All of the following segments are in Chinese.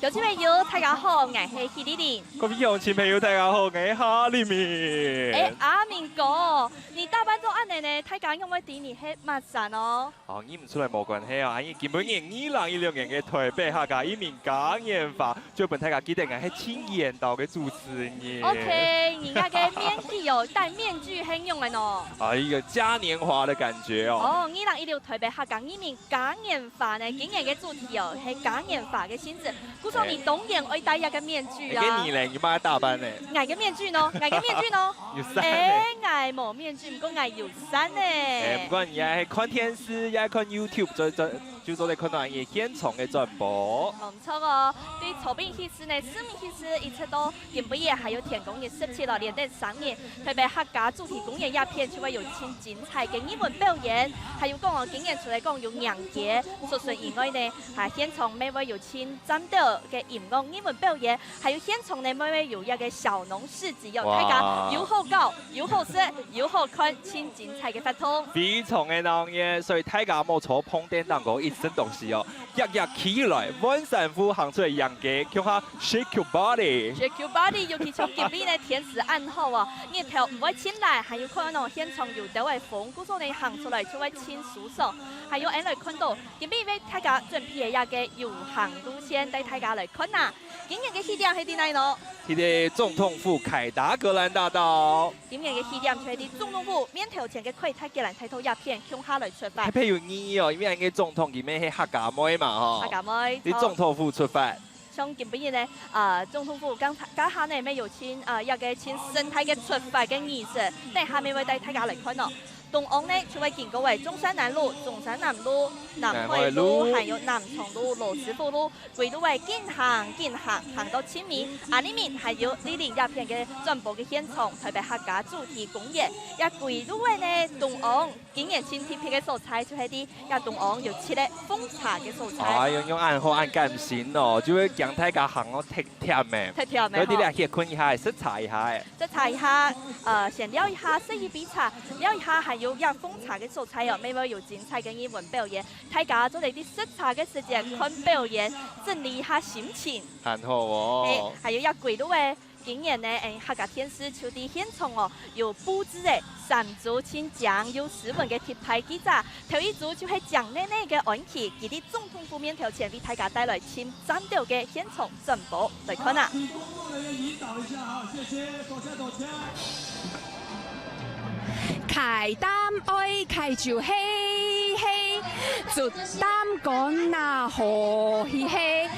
有朋友大家好，我是希丽玲。各位乡亲朋友，大家好，我是哈里面。阿明哥，你大班做安尼呢？大家因为对你很陌生哦。哦，你唔出来冇关系啊，因今年2016年嘅台北客家移民感言法，就本大家记得我係亲眼到嘅主持人。OK， 人家嘅面具有戴面具很用嘅喏。啊，一个嘉年华的感觉哦。哦，2016台北客家移民感言法呢，今年嘅主題哦係感言法嘅性質。估數你當然會戴一個面具啊。跟你咧，你媽大班咧。捱嘅面具呢？捱嘅面具呢？有山咧。捱冇面具，唔過捱有山咧。不過你係看電視，也看 YouTube，就做嚟看到嘢現場嘅轉播。冇錯哦，對草坪戲師呢，市民戲師一直都今不夜還有田公也設計了連帶3年，特別客家主題公演一片就會有清精彩嘅英文表演，還有講哦，今年出來講有娘節，說說以外呢，係現場每位有清戰鬥嘅音樂英文表演，還有現場呢每位有一個小農市集，有大家有好搞、有好食、有好看，清精彩嘅活動。非常嘅鬧熱，所以大家冇錯碰電當過一身東西哦，日日起來，溫山夫行出嚟陽嘅，叫下 shake your body。shake your body， 尤其從今年呢天時暗後啊，日頭唔會清來，還有可能現場有啲位風，故所呢行出來就會清舒爽。還有人來看到，今年為大家準備一個遊行路線，帶大家來看啊。今年嘅起點係啲哪咯？佢哋總統府凱達格蘭大道。今年嘅起點就係啲總統府面頭前嘅凱達格蘭大道一片向下來出發。譬如你哦，因為嘅總統佢咩係客家妹嘛嗬。客家妹。你總統府出發。像今年呢，總統府剛下呢咪有請一個請生態嘅出發嘅儀式，但係下面會帶大家嚟看咯。東岸呢，就會經過為中山南路、中山南路、南匯路，還有南松路、羅斯福路，歸路為進行到清明。裏面還有李林一片嘅轉播嘅現場，特別客家主題公演。一歸路為呢東岸今年新貼片嘅素材就係啲一東岸有切咧風茶嘅素材。用暗號暗感性哦，就會將大家行哦貼貼嘅。貼貼嘅。有啲咧可以看一下，視察一下。視察一下，先聊一下色藝比賽，聊一下係。有一風茶嘅素材哦，每位有精彩嘅英文表演，大家做嚟啲視察嘅時間看表演，整理一下心情。很好哦。還有一季度嘅今年呢，客家天師就啲現場哦，有佈置嘅3組清江有10份嘅貼牌記者，頭一組就係蔣奶奶嘅安琪，佢啲總統府面頭前為大家帶來清戰鬥嘅現場轉播來看啊。請工作人員引導一下哈，謝謝，多謝。開擔愛開就嘿嘿，做擔趕那何嘻嘿，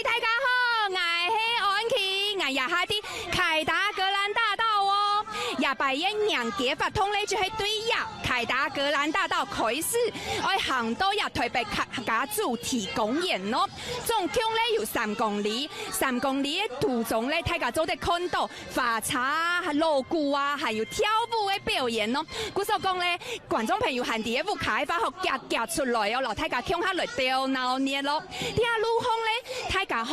大家好，我係安琪，我也下啲凱達格蘭大道哦，也拜一娘結法通咧就係對呀，凱達格蘭大道開始，愛行到入台北客家主題公園咯，總共咧有3公里，3公里嘅途中咧，大家都得看到花茶、鑼鼓啊，還有跳舞嘅表演咯。故所講咧，觀眾朋友行第一步開發學夾出來哦，大家向下來釣鬧熱咯。啲啊路況咧，大家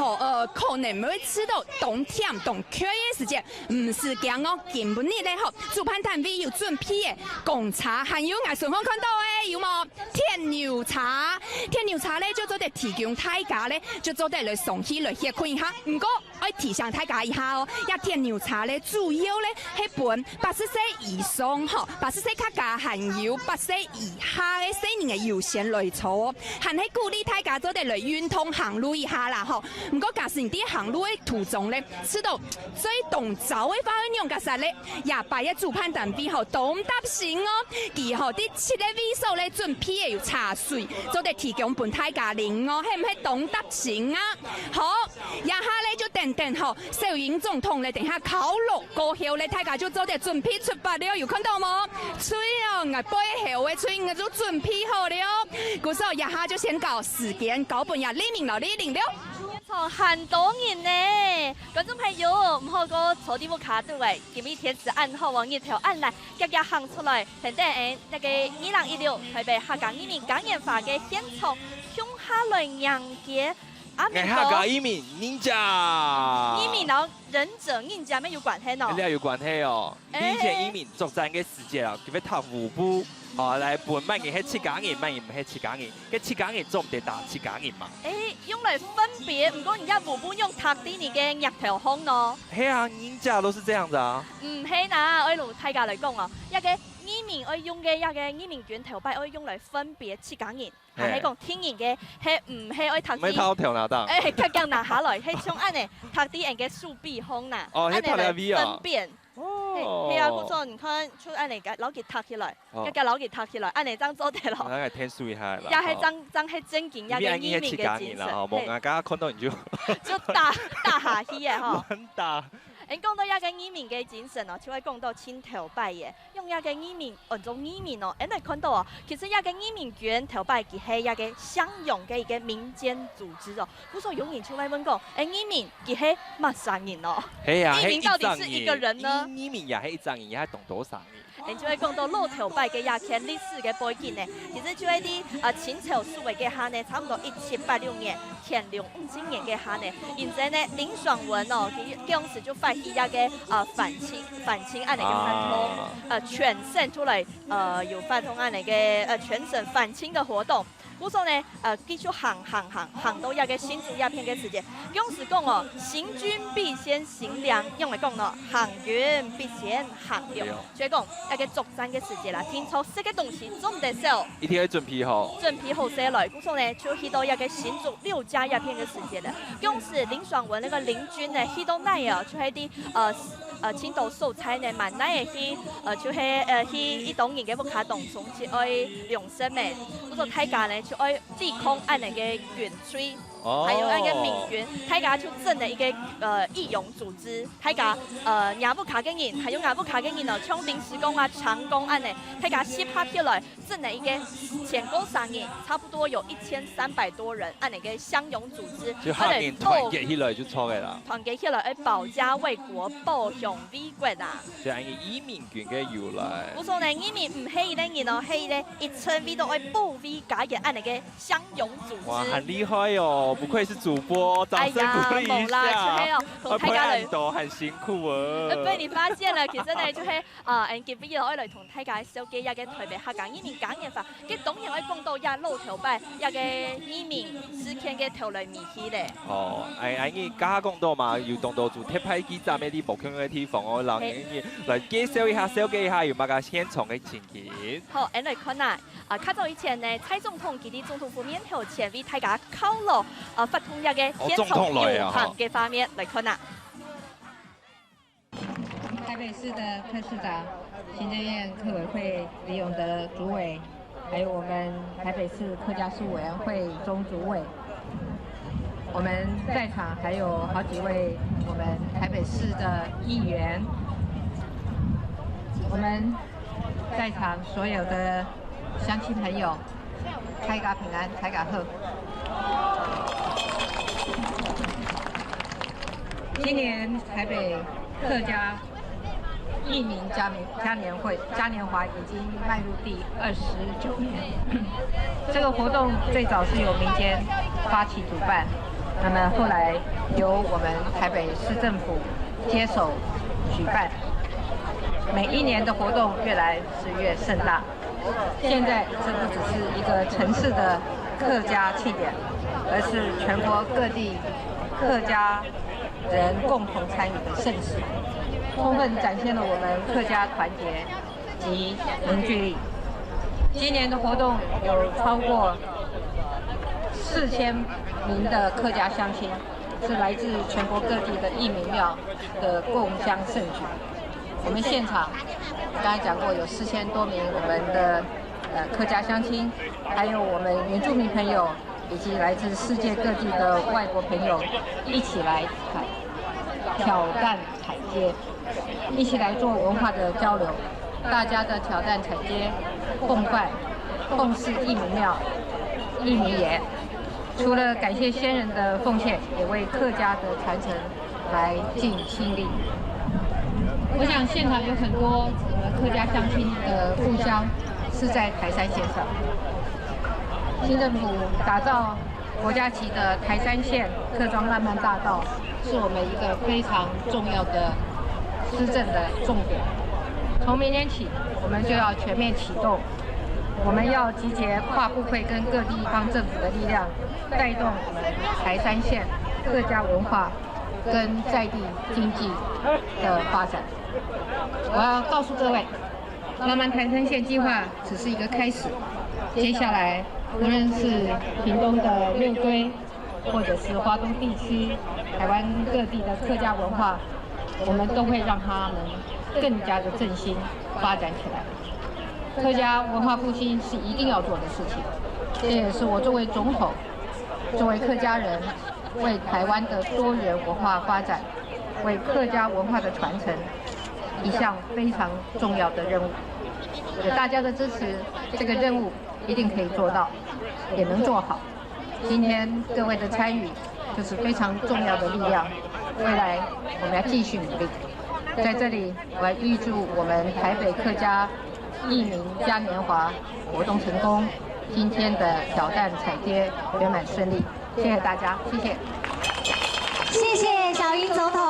可能會知道冬天冬缺嘅時間，唔是講哦，根本呢咧嗬，主辦單位有準備嘅貢茶，還有我順豐看到嘅有冇天牛茶？天牛茶咧就做得提供大家咧，就做得來送去來歇看一下。唔過我提醒大家一下哦，一天牛茶咧主要咧係本80歲以上嗬，80歲客家還有8歲以下嘅成年嘅優先來坐，還係鼓勵大家做得來運動行路一下啦嗬。唔過假使你啲行路嘅途中咧，知道最動早嘅方向嘅實咧，也拜一主辦單位嗬，東搭線哦，其後啲7個位數咧準備有茶水，做得提供本大家飲哦，係唔係東搭線啊？好，一下咧就等嗬，小英總統咧等下考落過後咧，大家就做得準備出發了，有看到冇？吹哦，我背後嘅吹我就準備好了，故所一下就先搞時間，搞半日黎明了。很多人呢，觀眾朋友唔好個坐啲冇卡到位，今日天時暗好往日頭暗來，日日行出來，等等那個2016台北客家移民感言法嘅現場，向下來迎接阿明哥。客家移民忍者。移民然後忍者忍者咩有關係喏？有關係哦。以前移民作戰嘅時節啊，佢要讀5部哦，来分卖银，迄7家银，卖银迄7家银，嗰7家银总得打7家银嘛。用来分别，不过人家无不用塔底你嘅额头红咯。嘿啊，人家都是这样子啊。唔係嗱，我路睇價嚟講哦，一個伊面我用嘅一個伊面卷頭擺，我用嚟分別切揀鹽，係講天然嘅，係唔係我塔底？唔係偷條拿當。佢咁拿下來，係從安尼塔底人嘅樹壁紅嗱，安尼嚟分辨。係啊，嗰陣你看出安尼嘅攞佢塔起來，一個攞佢塔起來，安尼爭做得咯。那個天數一下啦。又係爭係正經一個伊面嘅精神。冇啊，家看到你就打下去嘅嗬。很打。你講到一個伊面嘅精神哦，就會講到千頭拜嘅，用一個伊面，種伊面哦，你看到哦，其實一個伊面卷頭拜佢係一個相容嘅一個民間組織哦。古時候有人就會問講，伊面佢係乜生人哦？伊面到底是一個人呢？伊面也係一張人，也係懂多少人？你就會講到老頭拜嘅一件歷史嘅背景呢，其實就係啲清朝數位嘅下呢，差唔多1786年，乾隆50年嘅下呢，然之後呢林爽文哦，佢當時就發起一個反清案嚟嘅反通，全省出嚟有反通案嚟嘅全省反清嘅活動。古時候呢，繼續行到一個新竹鴉片嘅時節，當時講哦，行軍必先行糧，用嚟講咯，行軍必先行糧，所以講一個作戰嘅時節啦，天初食嘅東西總得少，一定要準備好。準備好些來，古時候呢就去到一個新竹6家鴉片嘅時節啦，當時林爽文那個林軍呢去到那啊，就係啲青島素菜呢，蠻耐去就係去一棟人嘅屋卡棟從去愛養生嘅，古時候大家呢。就愛抵抗安尼嘅元帥，還有那個民軍，大家就整了一個義勇組織，大家亞布卡嘅人，還有亞布卡嘅人哦，從臨時工啊、長工安尼，大家集合起來，整了一個前後3年，差不多有1300多人，安尼嘅鄉勇組織，就下面團結起來就錯嘅啦。團結起來去保家衛國、保鄉衛國啊！就係移民權嘅由來。我說呢，移民唔係一個人哦，係咧一層為到愛保衛家嘅安尼嘅鄉勇組織。哇，很厲害哦！不愧是主播，掌聲鼓勵一下。同大家嚟都很辛苦啊。被你發現啦，其實呢就係結尾落嚟同大家小記一個台北客家移民講嘢法，佢當然可以講到一老頭拜一個移民事件嘅頭來面去咧。哦，你家下講到嘛，要當到做鐵牌機站嘅啲部區嘅地方，我讓你來介紹一下、小記一下有乜個現場嘅情形。好，嚟看啦。較早以前呢，蔡總統佢哋總統府面頭前為大家犒勞發通一個現場遊行嘅畫面嚟看啦。台北市的柯市長、行政院客委會李永德主委，還有我們台北市客家事務委員會鍾主委，我們在場還有好幾位我們台北市的議員，我們在場所有的鄉親朋友，大家平安，大家好。今年台北客家義民嘉年華已經邁入第29年。這個活動最早是由民間發起主辦，那麼後來由我們台北市政府接手舉辦。每一年的活動越來越盛大。現在這不只是一個城市的客家慶典，而是全國各地客家人共同參與的盛事，充分展現了我們客家團結及凝聚力。今年的活動有超過4000名的客家鄉親，是來自全國各地的義民廟的共襄盛舉。我們現場剛才講過，有4000多名我們的客家鄉親，還有我們原住民朋友，以及來自世界各地的外國朋友一起來挑擔踩街，一起來做文化的交流。大家的挑擔踩街、奉拜、奉祀義民廟、義民爺，除了感謝先人的奉獻，也為客家的傳承來盡心力。我想現場有很多我們客家鄉親的故鄉是在台山縣上。新政府打造國家級的台山縣客莊浪漫大道，是我們一個非常重要的施政的重點。從明年起，我們就要全面啟動我们要集结跨部会跟各地方政府的力量，带动我们台三线客家文化跟在地经济的发展。我要告诉各位，浪漫台三线计划只是一个开始，接下来无论是屏东的六堆，或者是花东地区、台湾各地的客家文化，我们都会让它能更加的振兴发展起来。客家文化复兴是一定要做的事情，这也是我作为总统、作为客家人，为台湾的多元文化发展、为客家文化的传承一项非常重要的任务。有大家的支持，这个任务一定可以做到，也能做好。今天各位的参与就是非常重要的力量，未来我们要继续努力。在这里，我要预祝我们台北客家义民嘉年华活动成功，今天的挑担彩蝶圆满顺利。谢谢大家，谢谢。谢谢小英总统。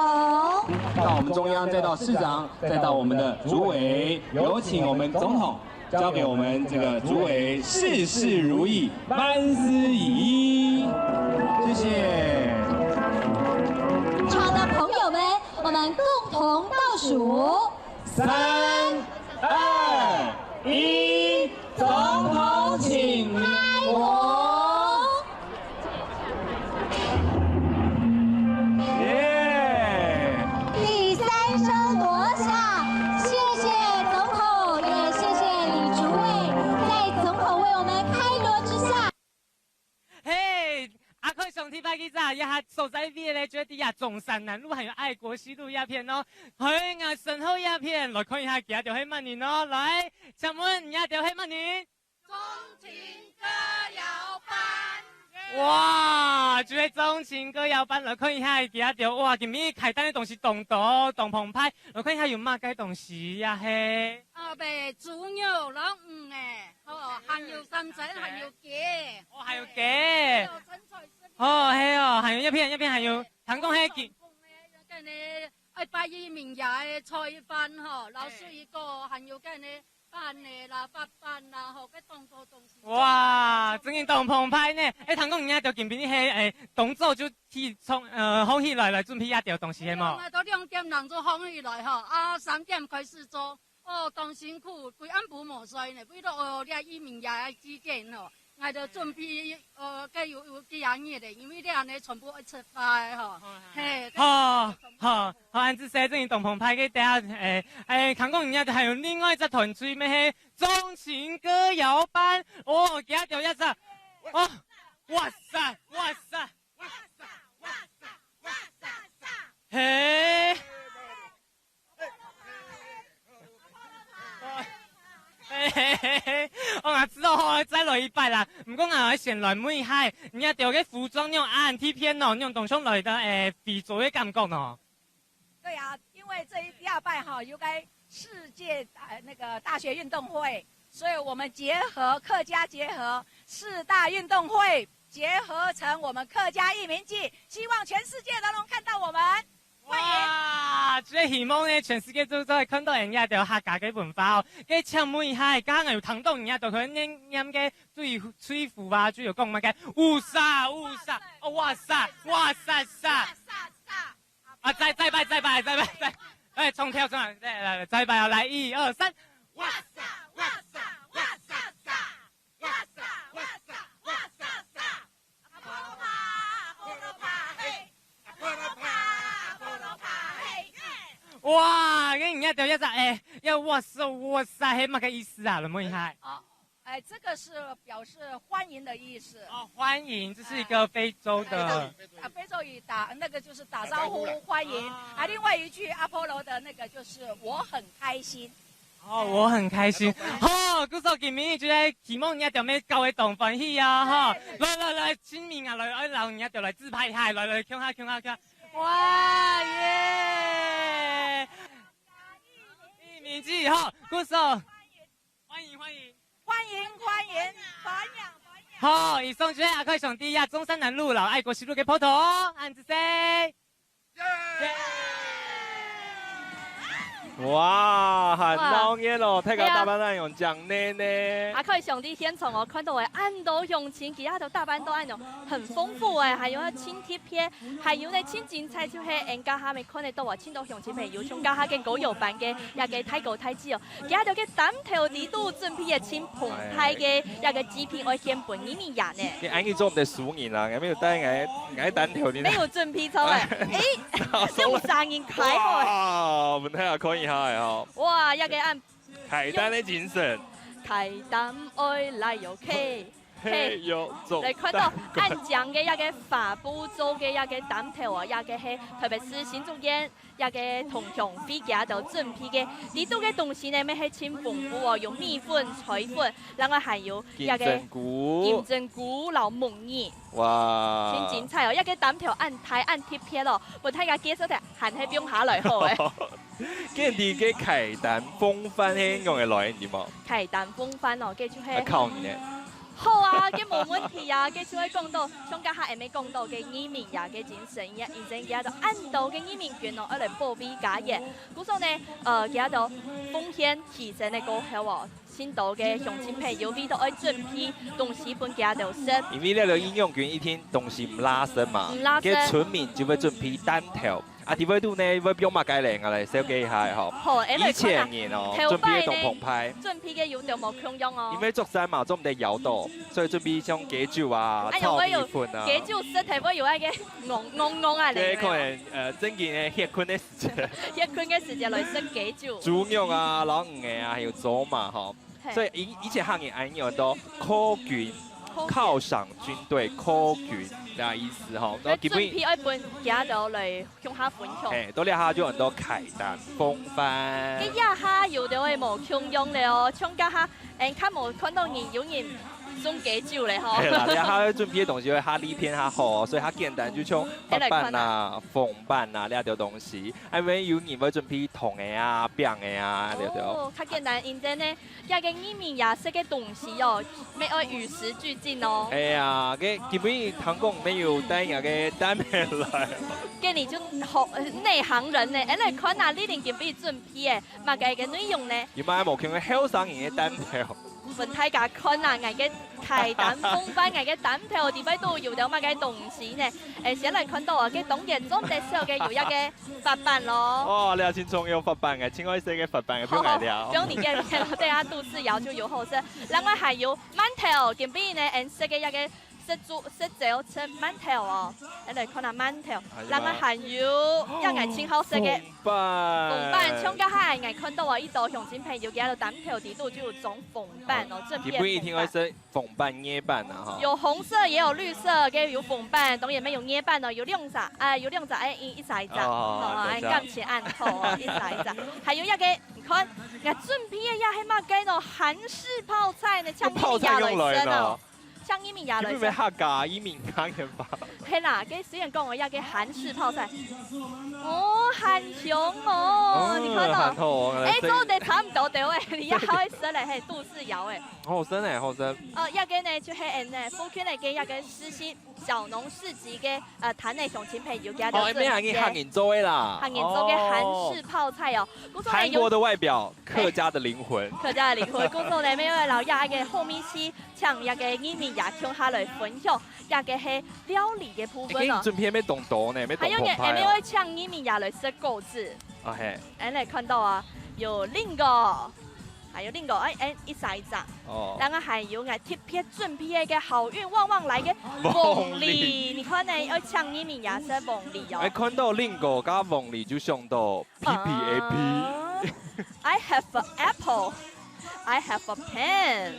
到我们中央，再到市长，再到我们的主委，有请我们总统交给我们这个主委，事事如意，万事如意。谢谢。场的朋友们，我们共同倒数3、2、1，总统请开火。第3声锣响，谢谢总统，也谢谢李主委，在总统为我们开锣之下。嘿，阿坤上天派记者，一下所在地咧，就啲中山南路还有爱国西路一片哦，嘿，我身后一片，来看一下其他条係乜年哦，来，請問而家條係乜年？钟情歌谣班。哇，就係钟情歌谣班，來看一下其他條，哇，今日開單嘅東西動到動澎湃，來看一下有乜嘅東西呀嘿？白豬肉兩誒，還有生菜，還有雞。哦，還有雞。哦，係哦，還有一片，還有唐公係雞。跟你100億名也菜飯嗬，老師一個，還有跟你飯誒啦、發飯啦，嗬，嘅動作東西。哇，真係動澎湃呢！唐公而家就見邊啲係動作就起從放起來準備一條東西係冇？到2點人就放起來嗬，3點開始做。哦，當辛苦，規暗部冇睡呢，為咗2億名也之間嗬。我就準備計有幾樣嘢咧，因為啲人咧全部一出發嗬。嘿。好，安子寫正動澎湃嘅第下唐公而家就係另外一隻團隊咩係鐘情歌謠班，哦，幾條一隻，哦，哇塞，嘿。我也知道可以再來一擺啦，唔過我先來問一下，而家條嘅服裝那種 R&T 片哦，那種動上來的肥皂嘅感覺呢？對啊，因為這第二拜哈有個世界那個大學運動會，所以我們結合客家結合4大運動會，結合成我們客家義民記，希望全世界都能看到我們。哇！最希望呢，全世界都可以看到人家條客家嘅文化哦。嘅請問一下，剛剛有聽到人家就佢念嘅吹符啊，仲有講乜嘅？烏沙，哦哇塞，啊！再拜，重跳，來，再拜啊！來1、2、3，哇塞！哇！跟人家條一隻要哇塞，係乜嘅意思啊？問一下。這個是表示歡迎的意思。哦，歡迎，這是一個非洲的。非洲語那個就是打招呼歡迎。另外一句阿波羅的那個就是我很開心。哦，我很開心。嗰時候見面就係希望人家條咩教嘅動歡喜啊！來，簽名啊！來，人家條來自拍一下，來，傾下。哇耶！義民記嗰時候歡迎。好，以上就係阿開上第一中山南路老愛國西路嘅鋪頭，安子 say。哇，很闹热咯！泰国大班蛋用酱呢呢。可以上啲现场哦，看到嘅按到用钱，其他的大班都按用很丰富诶，还有轻贴片，还有呢轻精彩，就是人家下面看得到啊，青岛乡亲朋友从家下嘅狗友版嘅一個泰國泰子哦，其他就嘅膽頭地都準備嘅清澎湃嘅一個紙片，我獻本呢面人呢。你安尼做唔得輸人啦，沒有帶眼膽頭你。沒有準備錯誒，用聲音開開。哇，唔睇下可以下嘅嗬。哇，一個按。開單嘅精神。開單愛來有 K。嘿，有做。你看到按講嘅一個法步做嘅一個膽頭啊，一個係特別是新竹縣一個同鄉飛架到準備嘅，呢度嘅東西呢，咪係清豐富哦，用米粉、菜粉，然後還有一個金針菇、老蒙耳。哇！真精彩哦！一個膽頭按太按貼片咯，我睇下介紹睇，行喺邊下來好誒。跟住嘅開單風帆係用嘅來點啊？開單風帆哦，嘅就係。靠你咧！好啊，嘅冇問題啊，嘅就會講到，像家下係咪講到嘅移民呀嘅精神呀，以前嘅就按到嘅移民權哦，嚟保庇家業。故所呢，嘅就風險提升嘅過後哦，先到嘅鄉親朋友邊度愛準備東西本家就識。因為呢個應用權一天東西唔拉伸嘛，嘅村民就會準備單條。啊，啲位度呢，會用乜計靚啊嚟設計下嗬？好，以前年哦，準備同澎湃。準備嘅要條冇強用哦。因為竹山嘛，做唔得搖到，所以準備像雞酒啊、炒米粉啊。雞酒實體會有一個戇啊嚟。即係可能正經嘅歇困嘅時節。歇困嘅時節來食雞酒。豬肉啊、老魚嘅啊，還有粥嘛，嗬。所以以前行業安有都科軍。犒賞軍隊科軍嘅意思吼，然後基本準備一本嘢就嚟向下分享。誒，到呢下就很多開單風帆。呢一下有到係冇強用咧哦，像家下看冇看到人有人送雞酒咧嗬。係啦，呢下準備嘅東西會下呢片下好，所以下簡單就像發板啊、縫板啊呢條東西，因為有人會準備銅嘅啊、餅嘅啊呢條。哦，較簡單，因為呢一個移民也識嘅東西哦，咪愛與時俱進哦。係啊，嘅基本香港沒有帶人嘅單片來。嘅你就學內行人呢，嚟看下呢段準備準備嘅，乜嘅內容呢？有冇冇見過後生人嘅單票？本大家看啊，我嘅開單風帆，我嘅單票地位都有到乜嘅東西呢？先嚟看到啊，嘅當然裝的時候嘅有一個法板咯。哦，你阿先仲有法板嘅，請我寫嘅法板嘅表嚟了。不用你嘅，對啊，都市謠就有好些。另外還有饅頭，見邊呢？食嘅一個。食就食饅頭哦，你嚟看下饅頭，另外還有一個清好食嘅鳳板，像家下我看到啊，呢度鄉親朋友嘅喺度膽頭地度就有種鳳板哦，正片鳳板。一定會食鳳板、椰板啊哈。有紅色也有綠色嘅，有鳳板，當然沒有椰板哦，有兩隻，有兩隻一隻一隻，按感情按頭哦，一隻一隻，還有一個，你看，我準備嘅也係乜嘅呢？韓式泡菜呢，像你家來生哦。像移民也來。你咪客家移民講嘅吧？係啦，嘅雖然講我要嘅韓式泡菜，哦，韓雄哦，你看到？做得差唔多對誒，你一開始嚟係都市謠誒。好深誒，好深。一個呢就係呢，福建嚟嘅一個實習小農市集嘅攤內鄉親朋友嘅。哦，咩係客人做嘅啦？客人做嘅韓式泡菜哦。韓國的外表，客家的靈魂。客家的靈魂，嗰個呢咩話老亞嘅後面是請一個移民也向下來分享，一個係料理嘅部分哦。準備咩動作呢？咩動作派？還有會請移民也來食果子。哦係。你看到啊，有另個。還有另個一隻一隻，然後還有貼片準備嘅好運旺旺來嘅鳳梨，你看呢，要搶移民也是鳳梨哦。看到另個加鳳梨就想到 PPAP。I have an apple, I have a pen.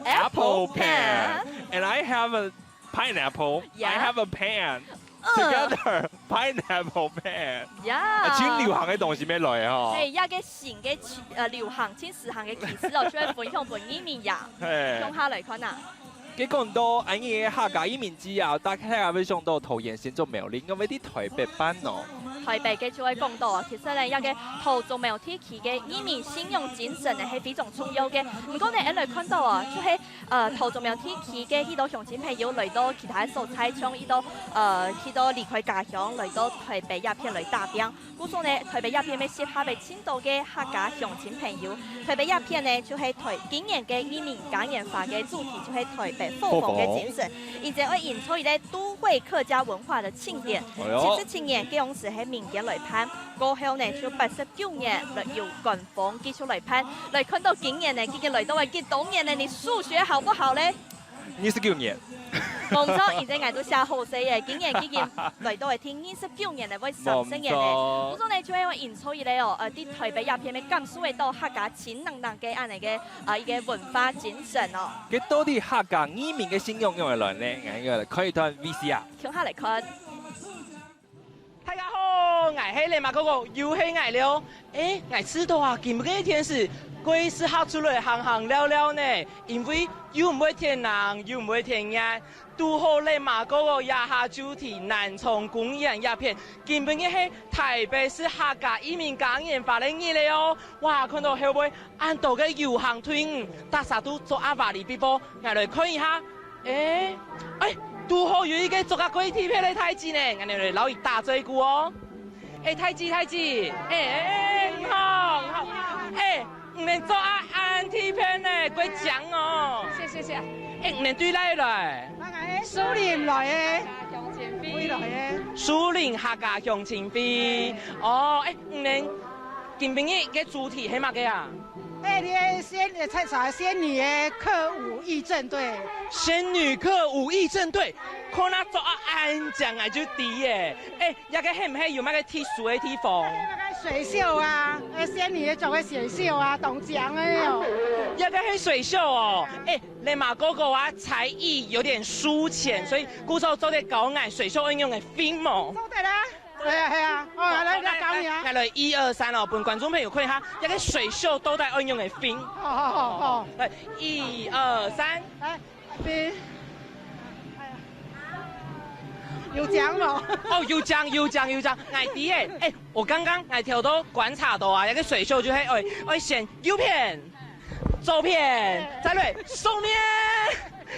Apple pen, and I have a pineapple. I have a pen. Together, pineapple pen。請流行嘅東西咩來嗬？係一個新嘅流行，請時行嘅其實哦，出去分享本移民呀，用下嚟看啊。佢講到安嘅客家移民之後，大家會想到桃園先做苗栗，因為啲台北版哦，台北嘅就會講到啊，其實咧一個桃竹苗地區嘅移民信用精神咧係非常重要嘅。唔過咧一嚟看到啊，就係桃竹苗地區嘅許多鄉親朋友嚟到其他所在，像許多離開家鄉嚟到台北一片嚟打拼。故所咧台北一片咪適合俾青島嘅客家鄉親朋友。台北一片咧就係今年嘅移民感染法嘅主題就係台北復興嘅精神，而且會營造一個都會客家文化嘅慶典。77年嘅當時喺民間來判，過後呢就89年嚟由官方繼續來判，來看到今年呢，已經來到係幾多年呢？你數學好不好呢？29年。冇錯，而且我都寫好死嘅，今年已經來到係聽29年嚟會上升嘅咧。咁所以呢，就係營造一個啲台北一片嘅感受到客家錢能嘅安尼嘅一個文化精神哦。佢到底客家移民嘅信用用嚟咧？我可以睇 VCR。跳下嚟看。大家好，我係你嘛嗰個遊戲藝了。我知道啊，今日天是貴是客出來行了了呢，因為又唔會天人，又唔會天熱，拄好你嘛嗰個也下主題南充公園一片，今日係台北市客家移民感染法的日了哦。哇，看到後尾按道嘅遊行隊伍，大家都做阿爸嚟比波，我來看一下。拄好有一個做個鬼貼片的太子呢，我哋老爺打嘴鼓哦。太子，好，唔能做安貼片呢，鬼獎哦。謝。唔能對來來。蘇聯來嘅，向前飛來嘅。蘇聯客家向前飛。哦，唔能今晡日嘅主題係乜嘅啊？你猜啥？仙女嘅客舞義政隊。仙女客舞義政隊，可能做安獎啊就啲嘅。一個係唔係有乜嘅鐵樹嘅地方？水秀啊，仙女做嘅水秀啊，動獎嘅喲。一個係水秀哦。你嘛嗰個話才藝有點輸淺，所以故手做啲高矮水秀運用嘅 film 哦。做得啦。係啊，來教你啊！嚟1、2、3哦，本觀眾朋友看一下，一個水秀都帶運用嘅 film。好。嚟1、2、3，來邊。有獎咯！有獎！矮啲嘅，我剛剛矮條都觀察到啊，一個水秀就係愛先右片、左片，再嚟上面，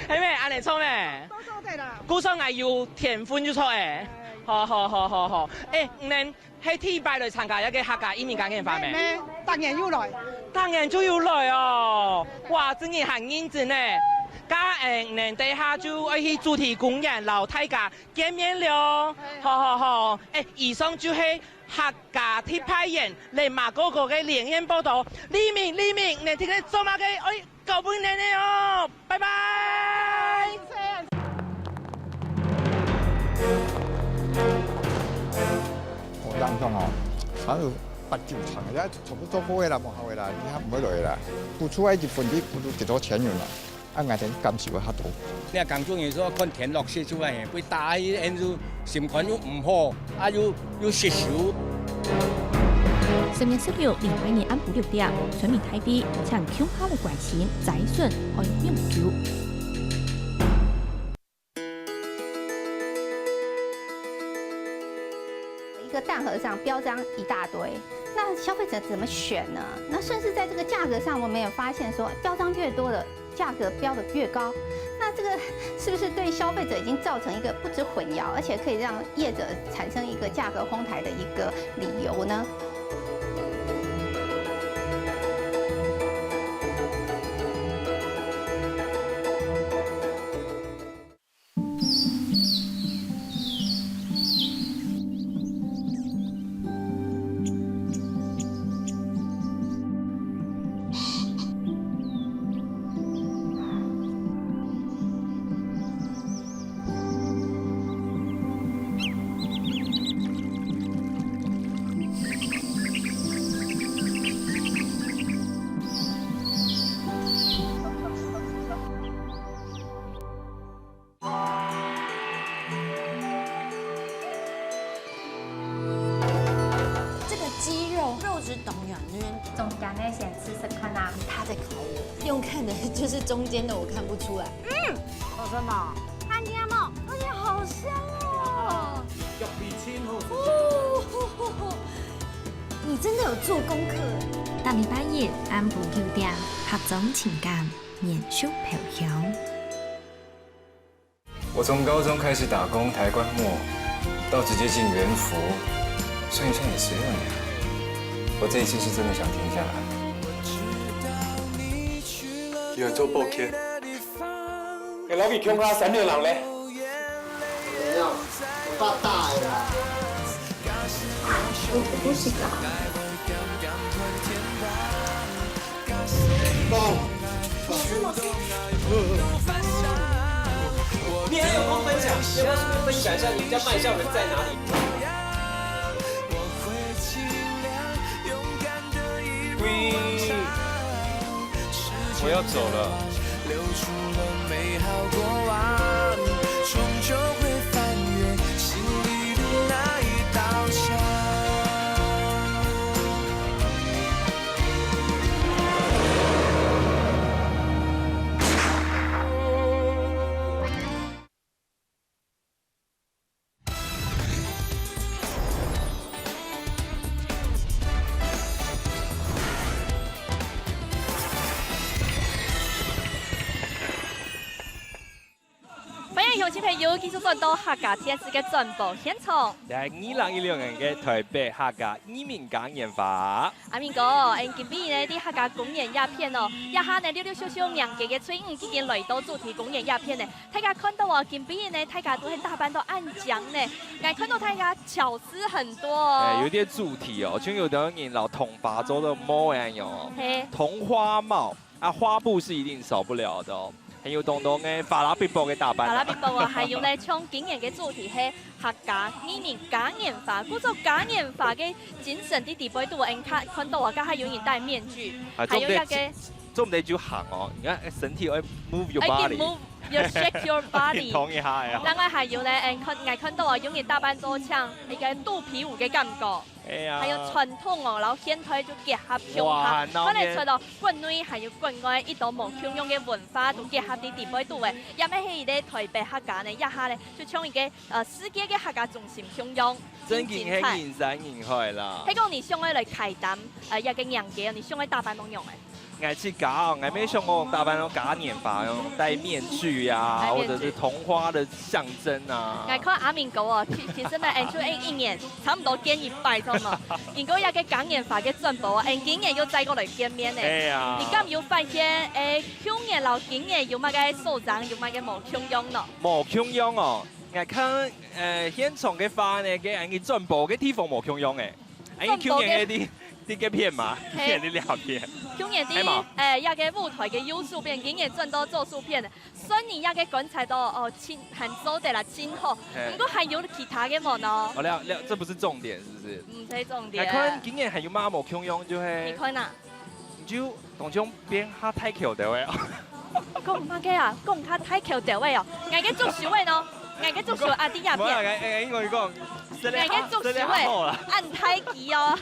係咪？安尼錯咩？都做得啦。故手矮有天分就錯誒。好，唔能喺天拜嚟參加一個客家移民感染法咩？當然就要來哦！哇，真係很認真呢。家唔能地下就愛去主題公園留大家見面了。好，以上就係客家特派員嚟馬嗰個嘅連線報道。黎明，你聽日做乜嘅？搞半年嘅哦，拜拜。當中哦，差唔多8、9場，而家全部做好嘅啦，冇後嘅啦，而家唔會來啦。付出1分啲，付出幾多錢用啦？我哋感受較多。你講中有時候看田落雪出來，被打起，然後心肝又唔好，又失手。10月16日，禮拜日暗晡6點，全民台北將強化嘅關心財損和永久。一個蛋盒上標章一大堆，那消費者怎麼選呢？那甚至在這個價格上，我們也發現說，標章越多的價格標得越高。那這個是不是對消費者已經造成一個不止混淆，而且可以讓業者產生一個價格哄抬的一個理由呢？中间那先吃吃看啊，他在烤我，用看的就是中间的我看不出来。搞什么？看见吗？而且好香哦！肉皮簽好食。你真的有做功课。大礼拜日暗晡9點，合總情感免收票香。我从高中开始打工抬棺木，到直接进元服，算一算也16年。我这一次是真的想停下来。居然做报客，给老弟恐嚇3個人咧。没有，我爸大了。我不洗澡。你还有空分享？要不要顺便分享一下你们家卖笑人在哪里？喂，我要走了。有请朋友继续转到客家电视嘅转播现场。嚟2016年嘅台北客家移民講演法。阿明哥，今邊呢啲客家公演影片哦，一下呢溜少少娘嘅嘴已經來到主題公演影片呢，大家看到哦，今邊呢大家都係打扮到暗獎呢，我看到大家巧思很多哦。有啲主題哦，像有啲人老銅髮做的模樣哦，銅花帽啊，花布是一定少不了的哦。還有東東嘅法拉比布嘅打扮，法拉比布啊，還有咧，從今年嘅主題係客家移民嘉年華，嗰種嘉年華嘅精神啲地位都會看到啊，家下有人戴面具，還有一個做唔到就行哦，你看身體會 move your body。You shake your body。同一下啊。另外還有咧，看到啊，有人打扮到像一個肚皮舞嘅感覺。哎呀。還有傳統哦，然後現代就結合融合，可能除到國內還有國外一道無共用嘅文化都結合啲地位度嘅，入咩係咧台北客家呢，一下咧就從一個世界嘅客家中心共用。真係係延山延海啦。喺講你想去嚟開單一個娘家，你想去打扮乜樣嘅？愛去假，愛沒想過打扮到嘉年華，戴面具呀，或者是銅花的象徵啊。愛看阿明哥哦，其實呢，就一年差唔多見100咗嘛。如果有個嘉年華嘅進步啊，今年又再過嚟見面呢。哎呀！你咁有發現去年老今年有乜嘅所長，有乜嘅無共用咯？無共用哦，愛看現場嘅花呢，嘅人嘅進步嘅地方無共用嘅，人去年嘅啲嘅片嘛，去年啲兩片。去年啲一個舞台嘅優秀片，今年轉到做數片，所以一個觀察到哦，很做得啦，真好。不過還有其他嘅冇呢？哦，這不是重點，是不是？唔係重點。看今年還有乜無共用就係？你看哪？就當種變下太橋的位。講乜嘅啊？講下太橋的位哦，我嘅做小位呢？我嘅做小阿啲入片。應該講，我嘅做小位，按太極哦。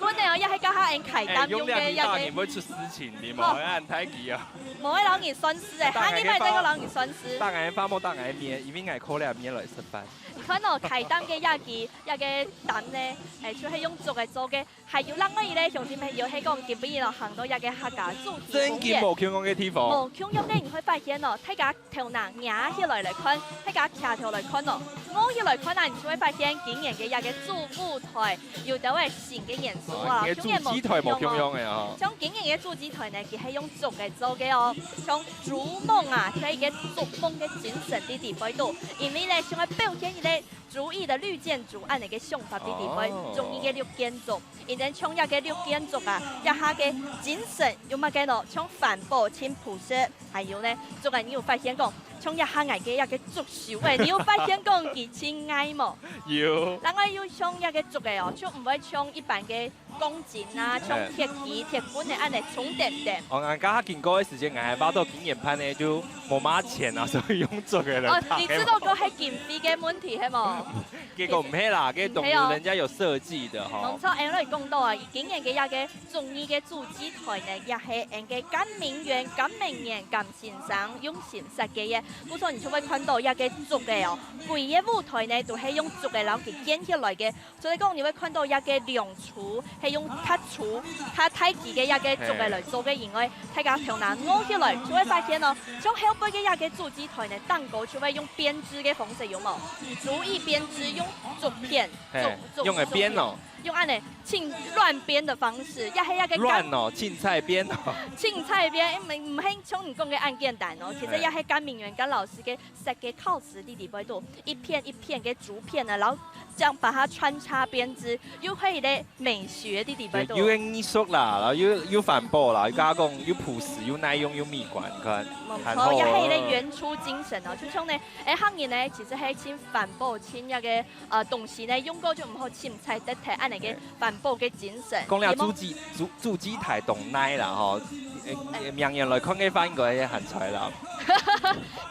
我哋哦，一喺家下人開單用嘅一個，唔會出事情啲冇，按太極啊。冇喺老人損失誒，下禮拜再個老人損失。當然發冇當然面，因為捱可能面來失敗。可能開單嘅一個單咧，就係用做嘅做嘅，係要啷個嘢咧？用啲咩要喺講點俾人行到一個客家主題公園。真見無共用嘅地方。無共用咧，你會發現哦，大家頭拿壓起來看，大家徛頭來看哦，我起來看啊，你就會發現今年嘅一個主舞台有啲係新嘅元素啊，主舞台無共用嘅啊。像今年嘅主舞台呢，佢係用竹嘅做嘅哦，像竹夢啊，佢係一個竹夢嘅精神啲地位度，因為咧想去表現一個竹藝的綠建築按一個想法啲地位，中意嘅綠建築，然後從一個綠建築啊，一下嘅精神有乜嘅咯，從環保、清樸實，還有呢，做人你有發現講，從一下捱嘅一個竹樹誒，你有發現講佢親愛冇？有。另外要從一個竹嘅哦，就唔會從一般嘅鋼筋啊，從鐵器、鐵管嘅按嚟重疊疊。我啱啱經過嘅時間，我發到經驗盤呢就冇乜錢啊，所以用竹嘅嚟。哦，你知道個係經費嘅問題係冇？結果唔係啦，嘅動物人家有設計的哈。冇錯，我哋講到啊，今年嘅一個綜藝嘅主題台呢，也係人嘅甘明園、甘明年、甘先生用心設計嘅。冇錯，你就會看到一個竹嘅哦，每嘅舞台呢都係用竹嘅樓嚟建起來嘅。所以講，你會看到一個梁柱。係用較粗、較太極嘅一個竹嘅來做嘅，因為大家從那攞起來，就會發現哦，將後背嘅一個竹枝台呢，蛋糕就會用編織嘅方式用咯，竹意編織用竹片，用嘅編哦。用安尼亂編的方式，也係一個亂哦，凊彩編哦。凊彩編，唔係像你講嘅按鍵單哦，其實也係跟名媛跟老師嘅設計靠詞啲地方度，一片一片嘅竹片啊，然後這樣把它穿插編織，又可以咧美學啲地方度。有藝術啦，然後有環保啦，加工有樸實，有耐用，有美觀，看。冇錯，也係咧原初精神哦，就像呢，行業呢，其實係請環保，請一個東西呢，用過就唔好凊彩得睇安尼嘅環保嘅精神。講了主機台動耐啦，吼，名人來看嘅翻過嘅行出啦。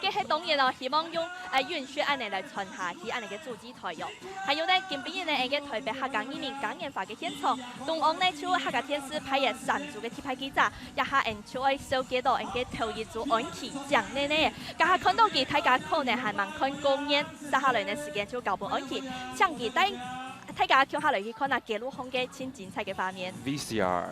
嘅係當然咯，希望用延續安尼來傳下去安尼嘅主機台用。還有呢，近邊呢，嘅台北客家移民嘉年華嘅現場，東岸呢，就客家天師派嘅三組嘅鐵牌記者，一下人就愛收幾多人嘅頭一組安琪獎呢，家下看到佢大家可能係蠻看公演，接下來呢時間就交俾安琪，將佢帶大家跳下來去看下記錄空嘅超精彩嘅畫面。VCR。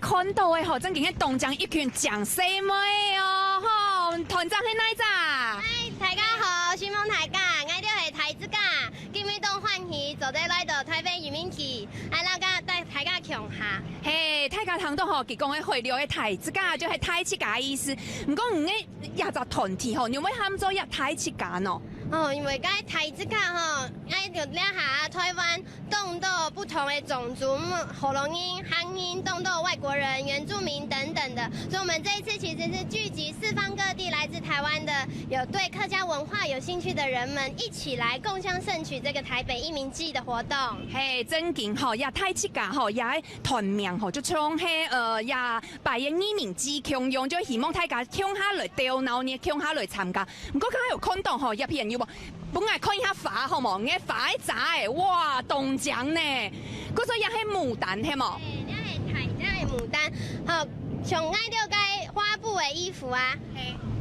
看到的吼，真嘅東江一群講細妹哦，吼，團長係哪隻？嗨，大家好，新豐大家，我哋係台子家，今日都歡喜做得來到台北移民局，係那個大家強下。嘿，大家聽到吼，佢講嘅會聊嘅台子家就係台七家意思，唔講唔嘅一隻團體吼，你會喊做一台七家喏？哦，因為喺台子家吼，喺度兩下台灣眾多不同的種族，火龍音、漢音，眾多外國人、原住民等等的，所以我們這一次其實是聚集四方各地來自台灣的有對客家文化有興趣的人們，一起來共襄盛舉這個台北移民季的活動。嘿，真勁吼，也台七家吼，也團名吼，就從嘿也百year移民季強用，就希望大家搶下來釣鬧呢，搶下來參加。唔過剛才有看到吼，一批人要本來看一下花好冇，嘅花一紮哇，東江呢，嗰個也係牡丹係冇？呢係台，呢係牡丹，好，從愛到該花布嘅衣服啊，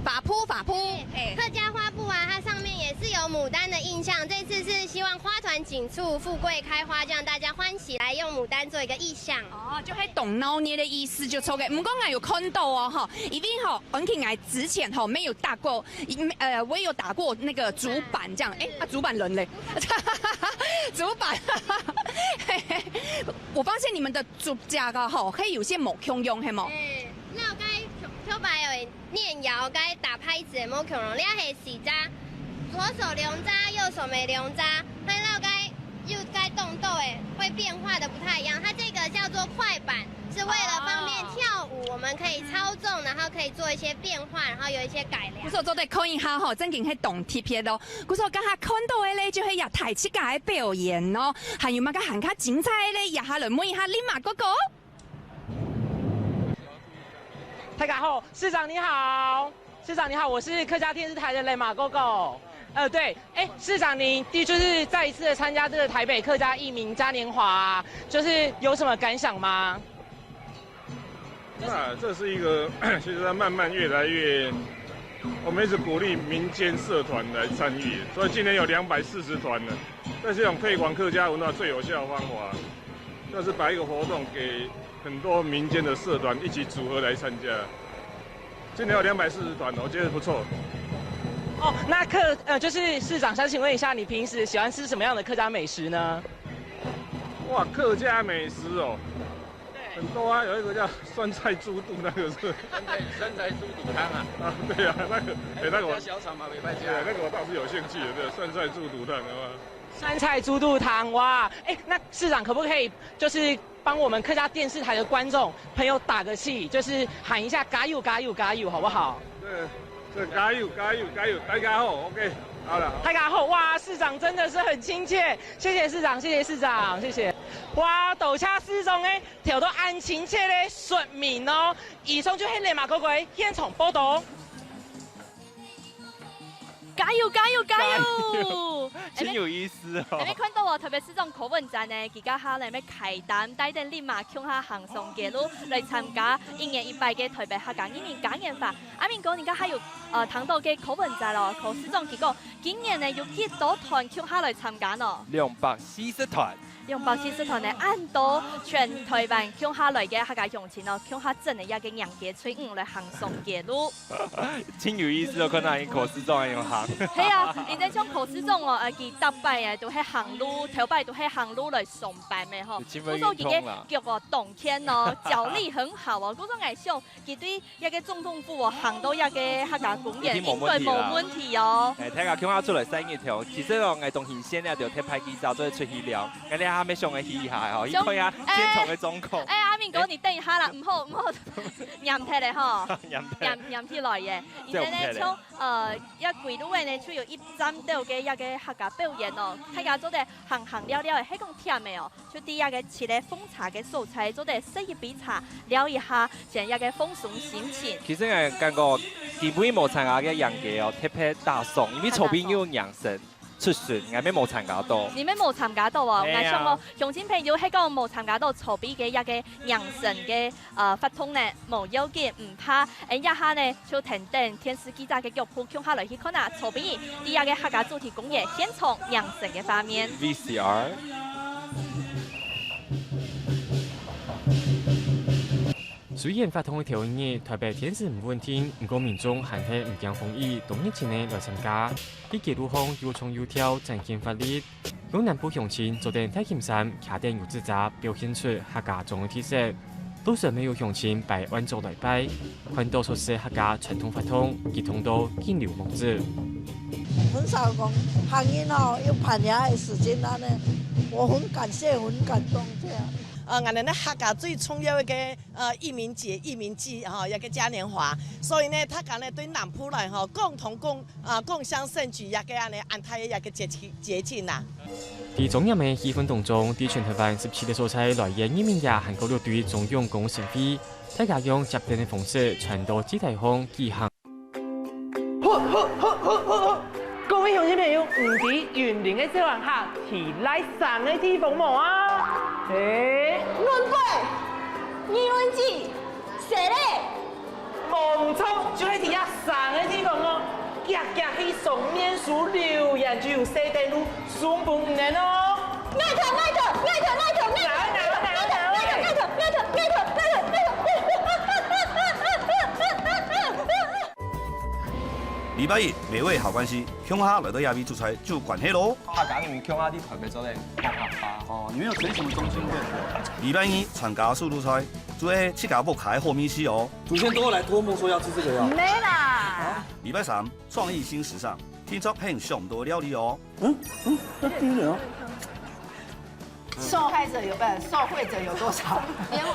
法鋪，客家花布啊，它上面也是有牡丹的印象。這次是希望花團錦簇、富貴開花，這樣大家歡喜來用牡丹做一個意象。哦，就係東鬧捏的意思就錯嘅。唔過我有看到哦，哈，因為哈，我之前哈沒有打過，我有打過那個竹板，這樣，竹板人嘞，竹板，我發現你們的竹架個哈，可以有些木腔用係冇？那我該小白有念謠，該打拍子的木腔用，你係時紮，左手兩紮，右手沒兩紮，那該又該動豆誒，會變化的不太一樣。它這個叫做快板，是為了方便跳舞，我們可以操縱，然後可以做一些變化，然後有一些改良。我所做的看一下吼，真正係動貼片咯。我所家下看到的咧，就係有台七家嘅表演咯，還有乜個行卡精彩咧，也下來問一下你嘛哥哥。大家好，市長你好，市長你好，我是客家電視台的雷馬哥哥。對，市長您就是再一次的參加這個台北客家移民嘉年華，就是有什麼感想嗎？那這是一個，其實它慢慢越來越，我們一直鼓勵民間社團來參與，所以今年有240團了。但是這種推廣客家文化最有效的方法，就是把一個活動給很多民間的社團一起組合來參加。今年有240團，我覺得不錯。哦，那就是市长，想请问一下，你平时喜欢吃什么样的客家美食呢？哇，客家美食哦，很多啊，有一个叫酸菜猪肚，那个是酸菜猪肚汤啊。啊，对啊，那个我小炒嘛，没办法。对，那个我倒是有兴趣的，对，酸菜猪肚汤的话。酸菜猪肚汤，哇，那市长可不可以就是帮我们客家电视台的观众朋友打个气，就是喊一下加油加油加油，好不好？对，加油加油加油，大家好 ，OK。好了，大家好，哇，市长真的是很亲切，谢谢市长，谢谢市长，谢谢。哇，多谢市长诶，调到安亲切的说明哦。以上就是立马各位现场报道。加油加油加油！真有意思哦！你看到哦，特别是这种口吻站呢，而家下嚟咩开单带定立马向下行送嘅路来参加1年1拜嘅台北客家移民嘉年华。阿明讲，而家还有谈到嘅口吻站咯，考试中结果今年呢有几多团向下来参加呢？240团。240团呢，按到全台湾向下来嘅客家乡亲哦，向下真係一個人嘅吹來行送嘅路。真有意思哦，看到因考試中係用行。係啊，而且像考試中哦，佢搭擺啊都係行路，頭擺都係行路來上班嘅嗬。嗰種佢嘅腳哦動天哦，腳力很好哦。嗰種藝術，佢對一個總統府哦行到一個客家公園，應該冇問題哦。睇下向下出來3日條，其實我係同現先咧就貼拍機照都出去了，咁你下面上嘅戲下嗬，依佢啊現場嘅狀況。阿明哥，你等一下啦，唔好任踢嚟嗬，任踢來嘅。而且咧，像一季度嘅呢，就有100道嘅一個客家表演哦，客家做啲行了嘅，係講甜嘅哦，就啲一個切咧風茶嘅素菜，做啲食一杯茶，聊一下成一個放鬆心情。其實我感覺基本冇參加嘅人嘅哦，特別大送，因為草邊有養生。出選，我咩冇參加到。你咩冇參加到啊？我想我鄉親朋友喺個冇參加到籌備嘅一個養生嘅活動呢，冇要緊唔怕。一下呢就等電視記者嘅腳步向下來去看下籌備第二個客家主題公園現場養生嘅方面。VCR。雖然發通嘅條件台北天時唔穩定，不過民眾還係唔驚防疫，動疫情呢來參加。啲記錄方又衝又跳，增強發力。有南部鄉親昨天太金山卡店有自責，表現出客家種嘅特色。都是沒有鄉親擺晚晝來拜，看到說是客家傳統法通，結通到見流夢子。很少講行業哦，要辦下嘅時間啦呢，我很感謝，很感動這樣。我哋咧客家最重要嘅移民節、移民季一個嘉年華，所以呢，他講咧對南部來共襄盛舉一個安泰一個節慶啦。喺中央嘅氣氛當中，喺全台灣17個所在來源移民也韓國六隊總用公社會，大家用接電嘅方式傳到基台方舉行。各位鄉親朋友，唔知園林嘅小人客提來上嘅地方冇啊？論輩、議論字、寫咧，冇錯，就係提下上嘅地方哦。日去送面書留言就有4段路，送半年哦。禮拜日美味好關係，鄉下來到亞美做菜就管黑咯。客家你們鄉下啲台北做咧學吧。哦，你們有推什麼中心會？禮拜二傳家速度菜，做係七家不開貨米絲哦。祖先都來託夢說要吃這個呀。沒啦。禮拜三創意新時尚，聽說很上多料理哦。那第一哦。受害者有受惠者有多少？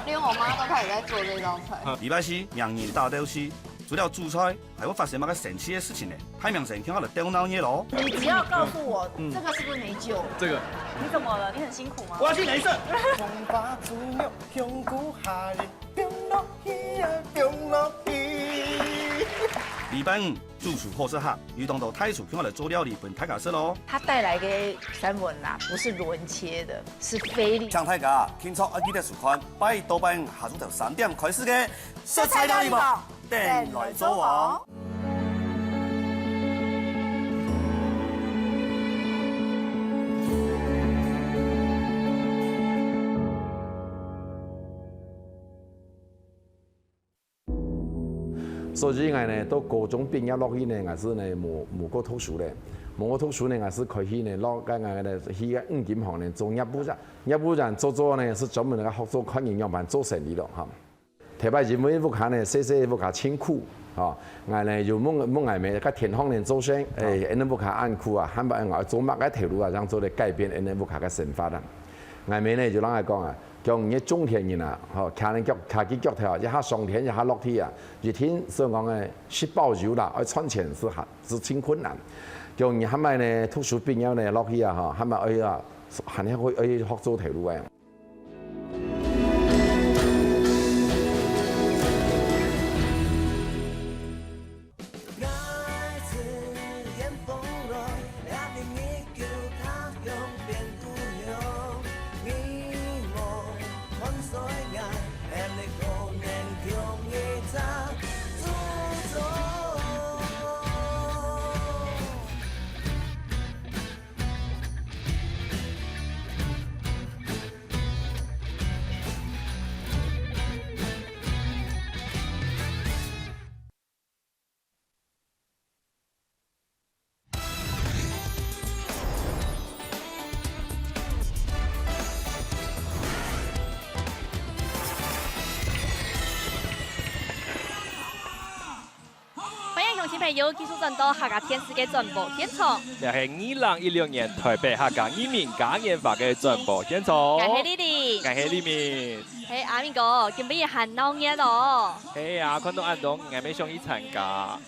連我媽都開始在做這道菜。禮拜四名人大鬥士。除了煮菜，還會發生乜個神奇的事情呢？太陽神聽下嚟丟鬧嘢咯！你只要告訴我，這個是不是沒救？這個。你怎麼了？你很辛苦嗎？我要去雷射。禮拜五住宿貨色客，遇到到太廚聽下嚟做料理，本太家食咯。它帶來嘅三文啊，不是輪切的，是菲力。像太家，聽說記得收看拜到拜五下晝3點開始嘅色彩料理吧。定來做王。所以我呢到高中毕业落去呢，我是呢冇个读书咧，冇个读书呢，我是可以呢落个我呢去个五金行呢做业务长，业务长做呢是专门那个学做看营养班做生意咯哈。台北市每一户卡呢，细户卡辛苦。哦，我呢就梦爱咩，喺田方呢做生，呢户卡按苦啊，喊把我做乜嘅條路啊，讓做嚟改變呢户卡嘅生活啦。我咪呢就啷個講啊，叫我種田人啊，哦，卡起腳頭，一下上田一下落地啊，熱天所以講嘅吃飽油啦，要賺錢是挺困難。叫我係咪呢讀書畢業呢落去啊，嚇，係咪去啊，係去學做條路嘅。小朋友繼續進到客家電視嘅轉播現場。又係2016年台北客家移民嘉年華嘅轉播現場。我係麗麗，我係麗面。係阿明哥，今日很鬧熱咯。係啊，看到安東，我咪想去參加。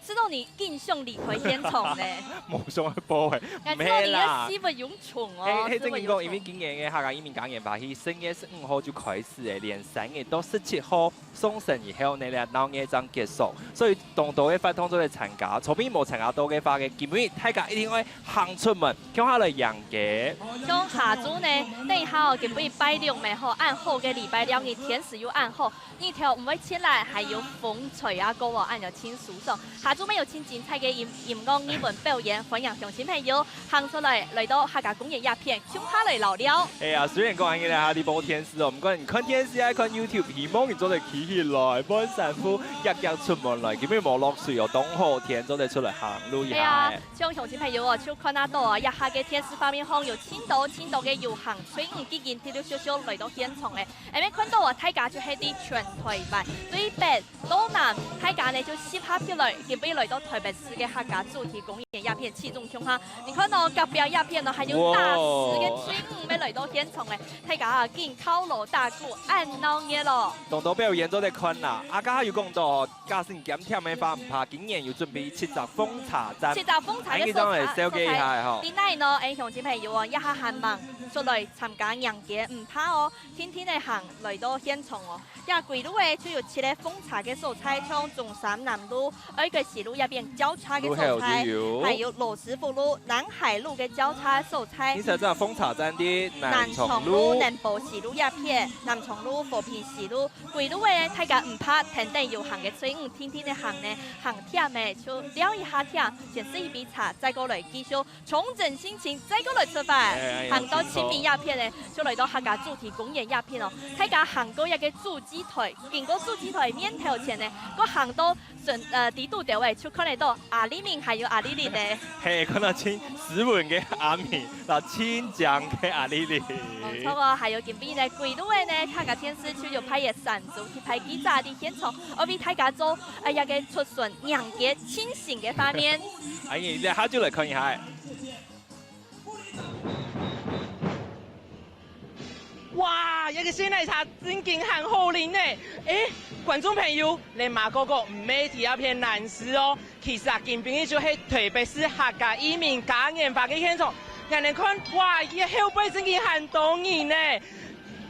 知道你印象離開現場咧，冇想去播嘅，唔係啦。知道你嘅詩不詠哦。係正經講，因為今年嘅客家移民嘉年華係10月15號就開始嘅，連3月到17號送審以後呢，鬧熱將結束，所以當到嘅發通咗嚟參加，從邊冇參加到嘅話嘅，基本大家一定會行出門，叫下嚟贏嘅。像下晝呢，等一下基本拜六咪好，暗後嘅禮拜六日天時又暗後，呢條唔會起來，還有風吹啊，個喎按照輕舒爽。下晝咪有請精彩嘅音樂藝文表演，歡迎鄉親朋友行出嚟到客家公園一片，唱下嚟聊聊。哎呀，雖然講緊下啲播電視哦，唔管你看電視，愛看 YouTube， 希望你做嚟企起來，本身夫日出門來，基本冇落水哦，當好天做嚟出嚟行路一下。係啊，像鄉親朋友哦，就看得到啊，一下嘅電視方面放有青島嘅遊行吹五幾件，啲少少嚟到現場嘅，誒咩看到啊，大家就係啲全台灣對北到南，大家呢就攝合起來，基本嚟到台北市嘅客家主題公園一片氣中胸哈，你看到隔壁一片呢，還有大石嘅吹五咩嚟到現場嘅，大家啊見敲鑼打鼓按鬧熱咯。當到表演都在看啦，阿家又講到，假使減甜嘅話唔怕，今年又準備7集風茶站，7集風茶嘅素材，點解呢？誒，鄉親朋友啊，一下閒忙出來參加陽節唔怕哦，天天嚟行嚟到現場哦。呀，貴路誒就有7個風茶嘅素菜，像中山南路、愛國西路入邊交叉嘅素菜，還有羅斯福路、南海路嘅交叉素菜。你知道風茶站啲南松路、南部西路一片，南松路、和平西路、貴路誒，大家唔怕停定要行嘅，所以天天嚟行呢，行忝嘅就撩一下忝，先試一杯茶，再過來繼續重整心情，再過來出發。行到前面一片咧，就嚟到客家主題公園一片咯。大家行過一個主機台，經過主機台面頭前咧，個行到地度條位，就看得到阿里明還有阿里里咧。係，看到親斯文嘅阿明，嗱親江嘅阿里里。冇錯啊，還有今邊咧貴路嘅呢，客家電視就有派嘅山組去拍記者啲現場，我俾大家做一個出順陽節清醒嘅畫面。哎，你下就來看一下。哇！一個鮮奶茶真勁很好飲呢！誒，觀眾朋友，你馬哥哥唔係睇一片難事哦。其實啊，今邊就係台北市客家移民嘉年華嘅現場，人哋看哇，依後背真勁很多人呢！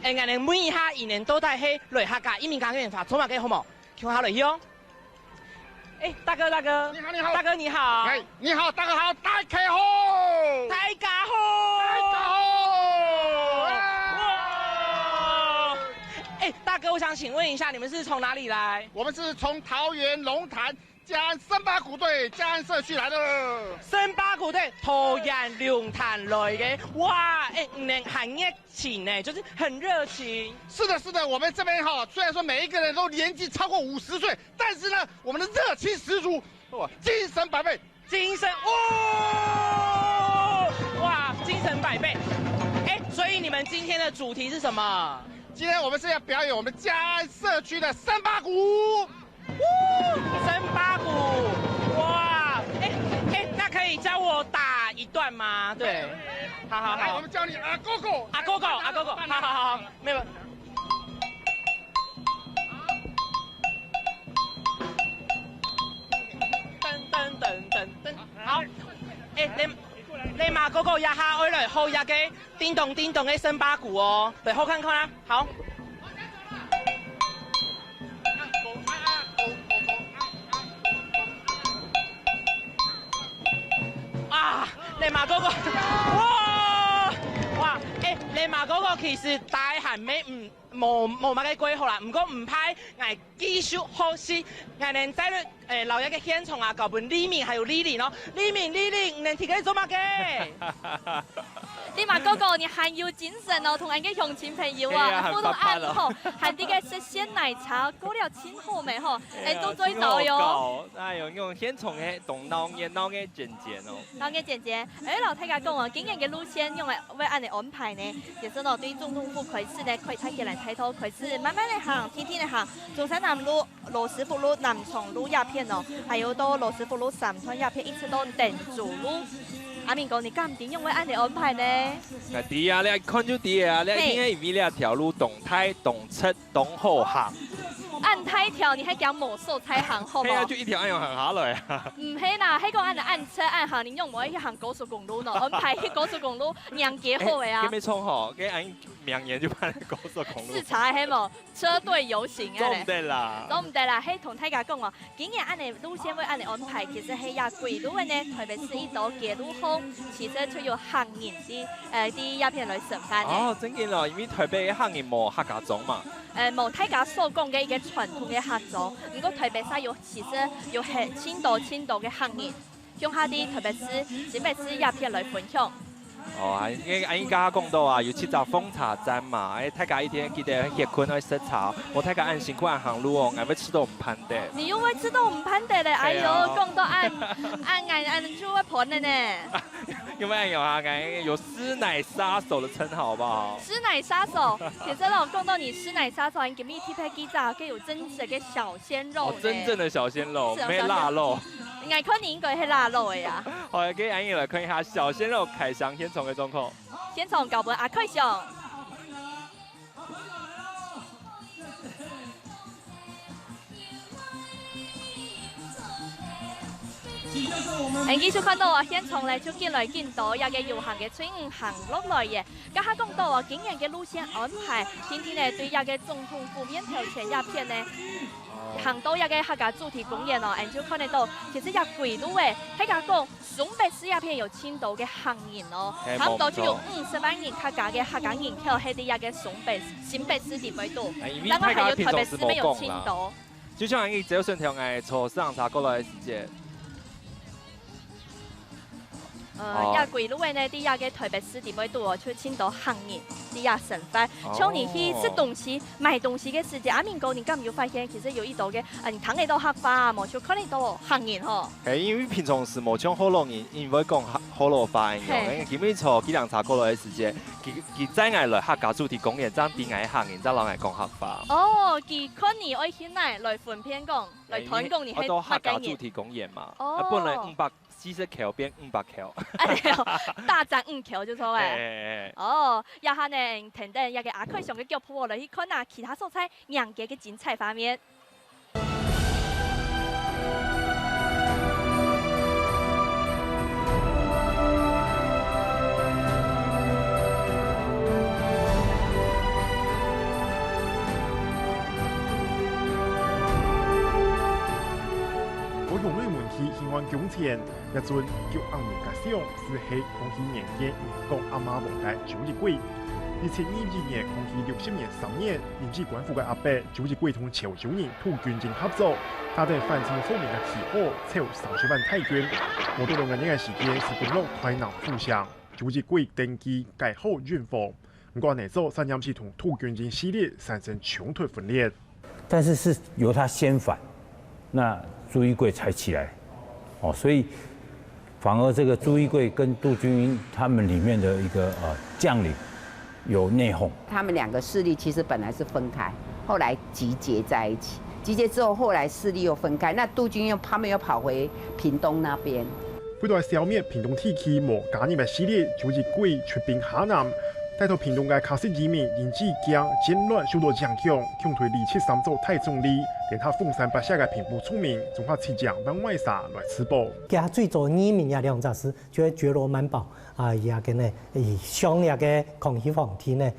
誒，人哋每一下一年都帶係來客家移民嘉年華，做乜嘅好冇？叫下來去哦！誒，大哥，你好，你好，大哥你好，哎，你好，大哥好，大家好，大家好，大家好。大哥，我想請問一下，你們是從哪裡來？我們是從桃園龍潭嘉安森巴谷队嘉安社区来了。森巴谷队突然龙潭来的，哇，很热情呢，就是很热情。是的，是的，我们这边哈，虽然说每一个人都年纪超过50岁，但是呢，我们的热情十足，哇，精神百倍，精神哇，精神百倍。所以你们今天的主题是什么？今天我们是要表演我们嘉安社区的森巴谷。森巴谷，哇，那可以教我打一段吗？对，好，来，我们教你啊，Go Go，好，没有。噔，好，你嘛嗰個一下愛來好一嘅叮咚嘅森巴谷哦，嚟好看啦，好。啊，你嘛嗰個，哇，你嘛嗰個其實大係咩冇乜嘅規劃啦，唔過唔派係繼續好事，係能在留一個現場啊，搞本李明還有李玲哦，李明唔能提佢做乜嘅？你嘛哥哥，你很有精神哦，同人嘅鄉親朋友啊，互動暗號，含啲嘅食鮮奶茶，過了千好未嗬？都做到喲。哎呦，用現場嘅動腦嘅漸哦。腦嘅漸，老大家講哦，今年嘅路線用嚟為按嚟安排呢，其實呢對總統府開始呢，可以睇起來睇到開始慢慢嚟行，天天嚟行，中山南路、羅斯福路、南松路一片哦，還有到羅斯福路三川一片，一直到定竹路。阿明哥，你敢唔點用為按嚟安排呢？係啊，你看就對啊，你應該以為呢條路動態、動側、動後行。按太條，你係講魔獸彩行好唔好？係啊，就一條按樣行下來啊。唔係啦，係講按車按行，你用唔可以去行高速公路呢？安排去高速公路讓幾好嘅啊？佢沒錯吼，佢按明年就辦高速公路。視察係冇車隊遊行啊？做唔得啦，係同大家講哦，今年按嚟路線會按嚟安排，其實係也軌路嘅呢，特別是一到街路後，其實就有行人啲一片來上班。哦，真嘅咯，因為台北嘅行人冇客家莊嘛。冇大家所講嘅一個傳統嘅客莊，如果台北市有其實有係千多嘅行人，向下啲特別是新北市一片來分享。哦，按家講到啊，有7閘奉茶站嘛，大家一天記得去困去食茶，我大家按辛苦按行路哦，我要吃到唔攀的。你又會吃到唔攀的咧？哎呦，講到按就會盤的呢。因為有師奶殺手的稱號，好不好？師奶殺手，其實我講到你師奶殺手，你給你 T P 機炸，佢有真實嘅小鮮肉。哦，真正的小鮮肉，沒臘肉。我看你應該係臘肉的呀。好，給安姨來看一下小鮮肉開箱現場嘅狀況。現場搞本阿開箱。繼續看到啊，現場咧就見來見到有嘅遊行嘅隊伍行落來嘅，家下講到啊，今年嘅路線安排，天天咧對有嘅總統府面頭前一片咧，行到有嘅客家主題公園哦，就看得到，其實有軌路嘅，喺家講松北市一片有千多嘅行人哦，差唔多就有50萬人客家人口喺啲有嘅新北市地位度，但我還有台北市沒有千多。就像安姨只有順條嗌從市場查過來嘅時節。也軌路嘅呢，啲嘅台北市地位度哦，就千多行人，啲省份。像你去吃東西、買東西嘅時節，阿明哥，你敢唔要發現其實有一道嘅，你睇得到客家啊，冇就看得到行人嗬。係因為平常時冇像好多人，因為講好多話嘅，基本從幾兩查過來嘅時節，佢真係來客家主題公園，爭啲嗌行人，爭老嗌講客話。哦，佢看你愛去哪來分片講，來團講你係到客家主題公園嘛，本來540橋變500橋。大戰5橋就錯誒。哦，一下呢，停等一個阿開上嘅腳鋪嚟去看下其他素菜釀嘅嘅精彩畫面。我用內門去希望金錢，一陣叫阿明家鄉是喺恭喜年間講阿媽無帶九日貴。2022年空氣60年3年，臨治官府嘅阿伯就是貴同潮州人土軍政合作，打定反清復明嘅旗號，籌30萬泰元。冇多2年嘅時間是公路台南復鄉，就是貴登記改好運貨。不過那時候3年是同土軍政勢力產生衝突分裂，但是是由他先反，那朱一貴才起來，所以反而這個朱一貴跟杜君英他們裡面的一個將領。有內訌，他們兩個勢力其實本來是分開，後來集結在一起。集結之後，後來勢力又分開。那杜君他們又跑回屏東那邊。為咗消滅屏東地區無家人嘅勢力，就是貴出兵下南，帶到屏東嘅喀什移民因之江戰亂受到影響，強推273座太總理，連他鳳山八下嘅平埔村民，仲怕起將往外撒來吃飽。佢最早移民也兩雜事，就係覺羅滿堡。也嘅呢，向也嘅康熙皇帝呢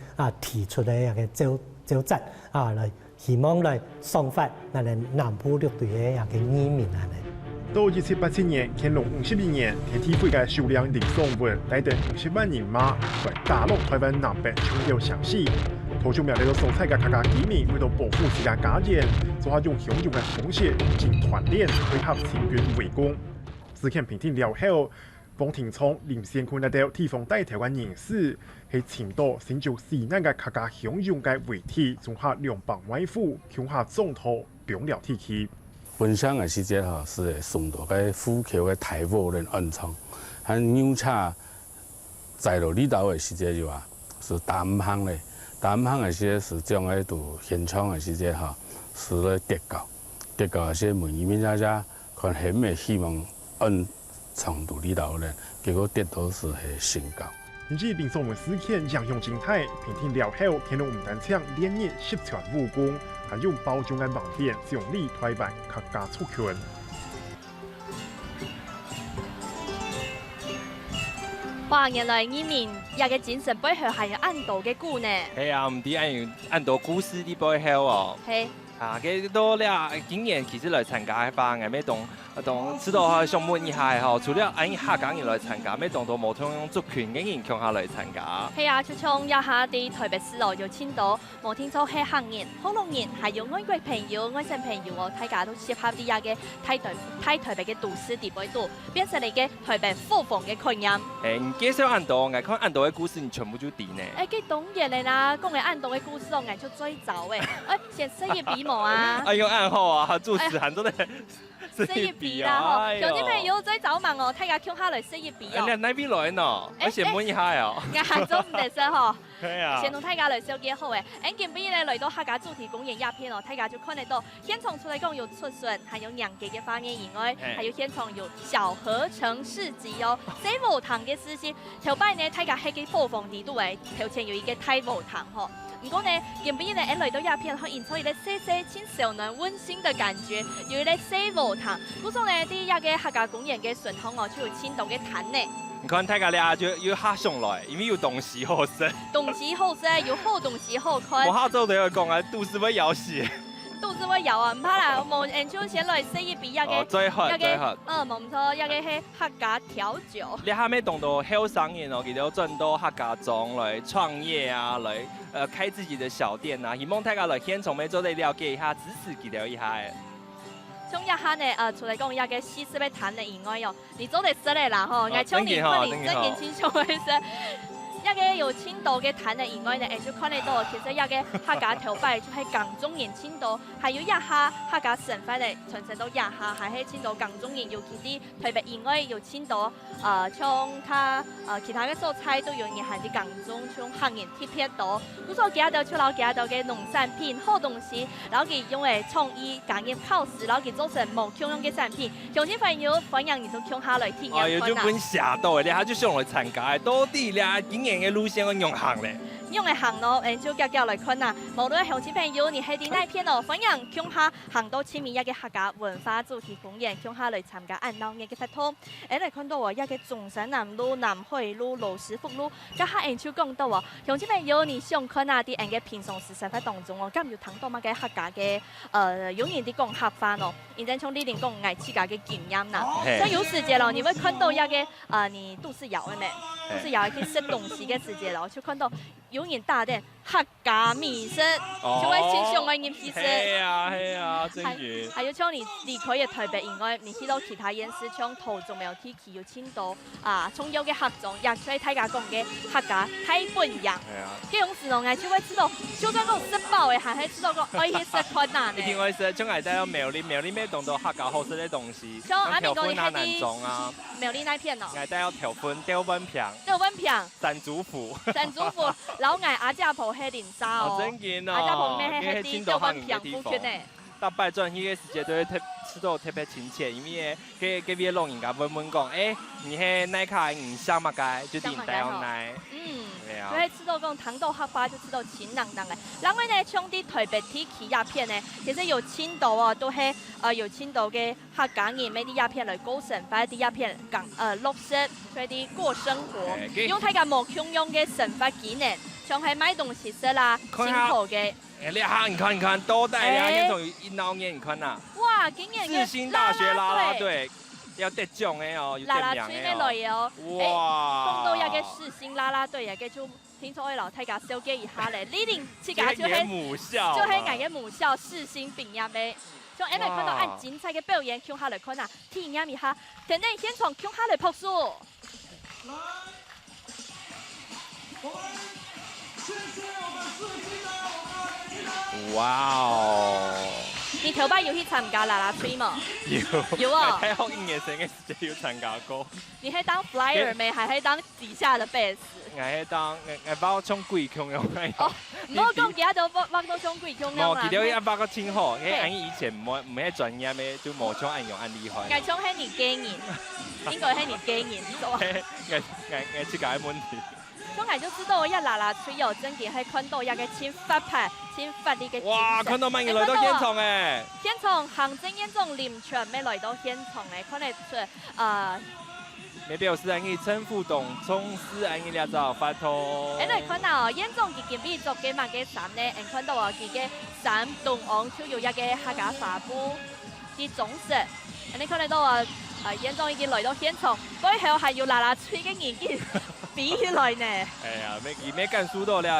提出嚟也嘅召集嚟希望嚟爽發嗱嚟南部陸隊嘅也嘅移民啊嚟。到1787年，乾隆52年，天地會嘅首領林松文帶領50萬人馬來打落台灣南北重要城市。土著苗嚟到所在嘅客家居民為咗保護自家家園，做下用洶湧嘅風險進團練配合清軍圍攻。事件平定了後。馮廷聰、林先坤來到地方帶頭嘅人士，係青島成就4年嘅客家洶湧嘅遺體，仲下兩邦外父，向下總統表了體氣。本鄉嘅時節嚇是送到嘅虎橋嘅大武人安倉，喺牛車載到呢度嘅時節就話是大五行咧，大五行嘅時是將喺度現場嘅時節嚇是咧跌高嘅些每一面家家看係咩希望按。長度呢度咧，結果跌到是係新高。因此，林松文事件影響精彩，平定了後，乾隆唔單唱連日實傳武功，還用包裝嘅網點獎勵台灣客家族群。哇！原來移民也嘅精神背後係有暗道嘅故呢。係啊，唔止暗道故事啲背後哦。係。啊，幾多咧？今年其實來參加嘅話，係咩同知道項目以下吼，除了按客家人來參加，咩同到無同族群嘅人強下來參加。係啊，就從一下啲台北市咯，有青島，無聽錯係客人、香港人，還有外國朋友、外省朋友哦，大家都適合啲呀嘅台北嘅都市地位度，變成你嘅台北富豐嘅概念。唔介紹暗道，我看暗道嘅故事，你全部都點呢？佢當然嘅啦，講嘅暗道嘅故事，我就最早嘅，先寫一筆冇啊。用暗號啊，注詞很多的。寫一筆啦，嗬！有啲朋友最早問我，睇下傾下嚟寫一筆哦。你係哪邊來呢？我先問一下哦。亞洲唔得識嗬。係啊。先同大家嚟紹介好嘅，今日咧嚟到客家主題公園一片哦，大家就看得到現場出嚟講有出巡，還有娘家嘅畫面以外，還有現場有小合成市集哦，西武堂嘅事情。頭擺呢，大家喺個富豐地度嘅頭前有一個太武堂嗬。唔過呢，今日呢，嚟到一片可以演出一個細細輕小暖溫馨的感覺，有一個西武堂。古種呢啲一個客家公園嘅傳統哦，就有青島嘅壇呢。你看大家咧就要客上來，因為有東西好食。東西好食，有好東西好看。我下晝就要講啊，肚子會枵死。肚子會枵啊，唔怕啦，我們就先來試一筆一個，最好，冇錯，一個係客家調酒。你下面講到後生人哦，佢哋轉到客家莊來創業啊，來開自己的小店啊，希望大家來現場咪做嚟了解一下，支持佢哋一下。從一下呢，出嚟講一個西式嘅談嘅以外哦，你做得識嚟啦嗬，我從你可能真年輕上去識。一個有青島嘅壇嘅以外呢，就看得到其實一個客家頭擺就係港中人青島，還有一下客家省份嘅傳承到一下係喺青島港中人，尤其啲台北以外有青島像其他嘅蔬菜都有人係啲港中，像客人貼貼到，咁所以幾多出嚟幾多嘅農產品好東西，然後佢用嚟創意感染考試，然後佢做成冇共用嘅產品，鄉親朋友歡迎你都共下來體驗看啦。有本寫到嘅，你下就上來參加，到底咧經驗嘅路線我用行咧。用嚟行咯，就夾夾來看啦。無論鄉親朋友，你喺啲那片哦，歡迎共下行到前面一個客家文化主題公園，共下來參加按鬧嘅活動。嚟看到一個中山南路、南海路、羅斯福路，加下就講到鄉親朋友，你想看啲嘅平常時生活當中哦，咁要談到乜嘅客家嘅永遠啲講客話哦，然之後從呢邊講愛自家嘅經驗啦。所以有時間咯，你會看到一個你都是有嘅咩？都是有一啲食東西嘅時間咯，就看到。有人打的客家美食，就會先上嘅熱氣食。係啊，真嘅。還有像離開嘅台北以外，你去到其他縣市，像桃竹苗地區有青島啊，重要嘅客種，也出嚟大家講嘅客家太本樣。係啊。這種時候我就會知道，就算我食飽嘅，還係知道個愛去食困難嘅。一定會食，將係帶到苗栗咩當到客家好食嘅東西，像阿明講嘅南種啊，苗栗那片哦。係帶到條粉、吊粉片。吊粉片。山竹腐。山竹腐，老嗌阿家婆係零沙哦。真見哦。阿家婆咩係啲吊粉片附圈呢？大擺轉去嘅時間都會吃到特別親切，因為嘅邊老人家問講，你係奶卡唔香嘛？該就點帶有奶。對啊。所以吃到這種糖豆黑巴就吃到清朗朗嘅。另外呢，像啲台北地區鴉片呢，其實有青島啊，都係有青島嘅客家人買啲鴉片嚟過生活，啲鴉片綠色，所以啲過生活，用大家冇共用嘅生活技能，像係買東西食啦，辛苦嘅。你看，多帶兩年從一鬧年，你看呐。哇，今年世新大學啦啦隊要得獎嘅哦，有得名嘅哦。哇！講到一個世新啦啦隊，一個就聽說老太家小記一下咧，呢年自家就係母校，就係我嘅母校世新畢業嘅。像我哋看到按精彩嘅表演，向下來看啊，體驗一下，等等現場向下來撲數。哇哦！你頭擺有去參加啦啦吹嘛？有啊！睇學音樂生嘅時間有參加過。你係當 flyer 咩？還係當底下的 bass？我係當我包衝鬼腔嘅。哦，唔好講其他都包到衝鬼腔啦。冇，其實一包個挺好，因為俺以前唔係專業嘅，就冇像俺用俺厲害。我衝係你經驗，應該係你經驗，你懂嗎？我這個問題。咁我就知道一啦啦吹有真嘅係看到一個千發牌、千發力嘅。哇！看到萬人來到現場誒！現場行政院長林全沒來到現場誒，看得出沒表示俺嘅陳副董從事俺嘅倆找發通。你看到院長佢今日做嘅乜嘅衫呢？你看到啊，佢嘅衫同昂就有一個客家發布啲種色。你看得到啊？院長已經來到現場，背後還有啦啦吹嘅演技。比起來呢？係啊，咩感受到咧？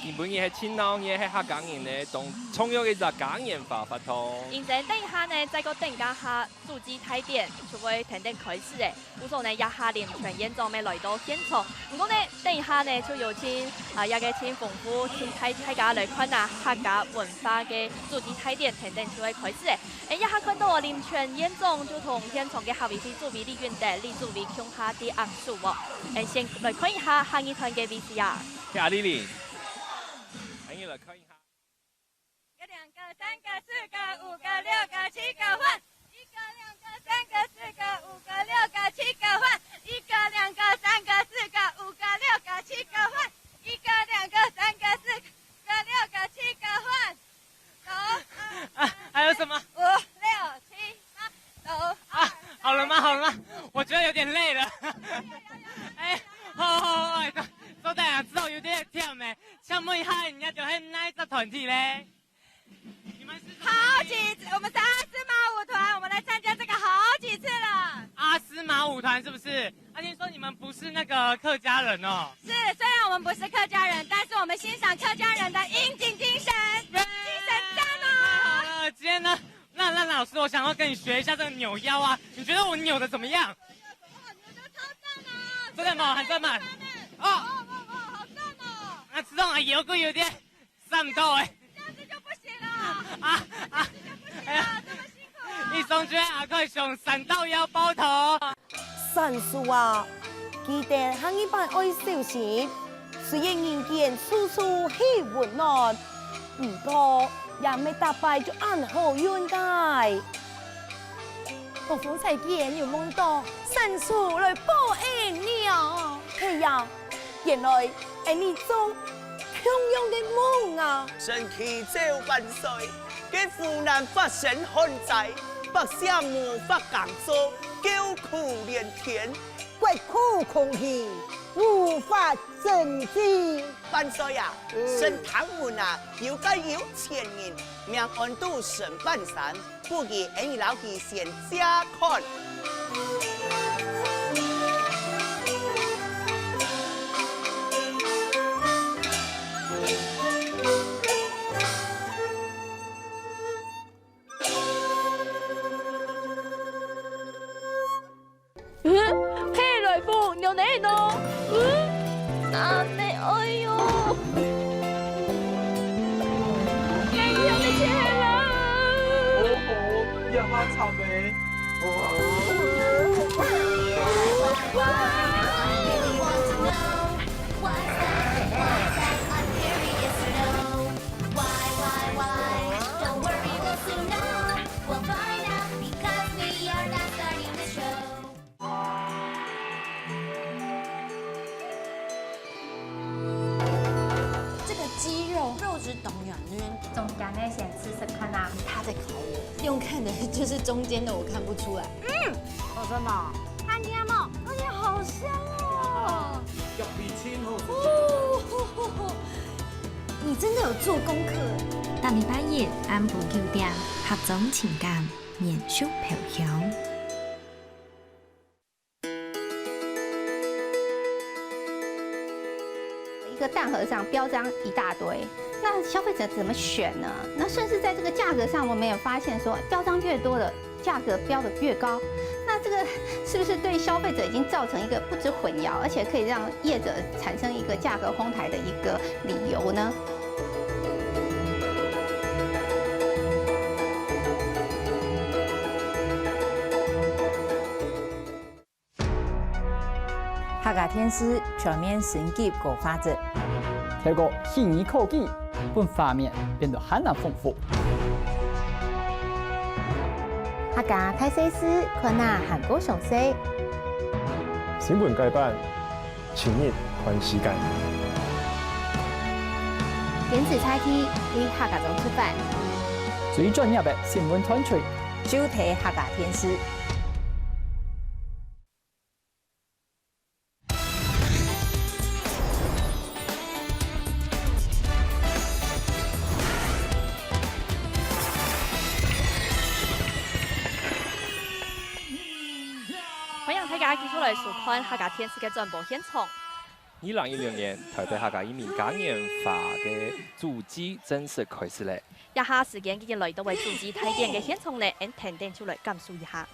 根本嘢係青島嘢係客家人咧，同重要嘅就講人法發通。現在等一下呢，再個等家下主機台電就會停開始嘅。故所呢，一下連全演奏咪來到現場。不過呢，等一下呢就有請一個請豐富請大家來看啊客家文化嘅主機台電停就會開始嘅。一下看到連全演奏就同現場嘅校委主委李雲德、李主委向下啲壓數喎。先來看一下下一團嘅 VCR。阿麗麗，歡迎來看一下。一個兩個三個四個五個六個七個換，一個兩個三個四個五個六個七個換，一個兩個三個四個五個六個七個換，一個兩個三個四個六個七個換。走。還有什麼？5、6、7、8，走。好了嗎？好了嗎？我覺得有點累了。好，所以啊，知道有點忝誒。想問一下，人家就係哪一隻團體咧？你們是我們是阿斯瑪舞團，我們來參加這個好幾次了。阿斯瑪舞團是不是？聽說你們不是那個客家人哦。是，雖然我們不是客家人，但是我們欣賞客家人的應景精神，精神讚哦。今天呢，那老師，我想要跟你學一下這個扭腰啊，你覺得我扭得怎麼樣？真的嗎？很真嗎？哦，好讚哦！那知道啊，有個有點上唔到誒。這樣子就不行了。這麼辛苦。你總覺得阿快上3道腰包頭。神樹啊，記得喺呢班愛小心，雖然人間處處喜溫暖，不過也未打敗就按好運界。我方才見有夢到神樹來報恩了，係呀，原來係呢種強勇的夢啊！神奇照萬歲，給湖南發生旱災，百姓無法耕作，叫苦連天，怪苦空氣，無法鎮靜。萬歲啊！神堂門啊，有該有錢人，命安度神半山，不給你老弟先加看。呀哈草莓。这个鸡肉质冻软嫩，中间呢先吃吃看啊，他在烤我，用看的就是中间的我看不出来。哦，真的，看见吗？而且好香哦。入味千好。你真的有做功课。大礼拜日按部9点，合总情感，绵续飘香。一个蛋盒上标章一大堆，那消费者怎么选呢？那甚至在这个价格上，我们也发现说，标章越多的价格标得越高。那这个是不是对消费者已经造成一个不止混淆，而且可以让业者产生一个价格哄抬的一个理由呢？客家天师全面升级过法则，透过细腻科技，把画面变得很难丰富。客家派西施看那韩国上色，新闻改版，请你看时间。电子菜题为客家中吃饭，最专业的新闻团队，就睇客家天师。继续来收看客家天师嘅转播现场。2016年台北客家移民嘉年华嘅主机正式开始咧。以下时间已经来到为主机体验嘅现场咧，让听众出来感受一下。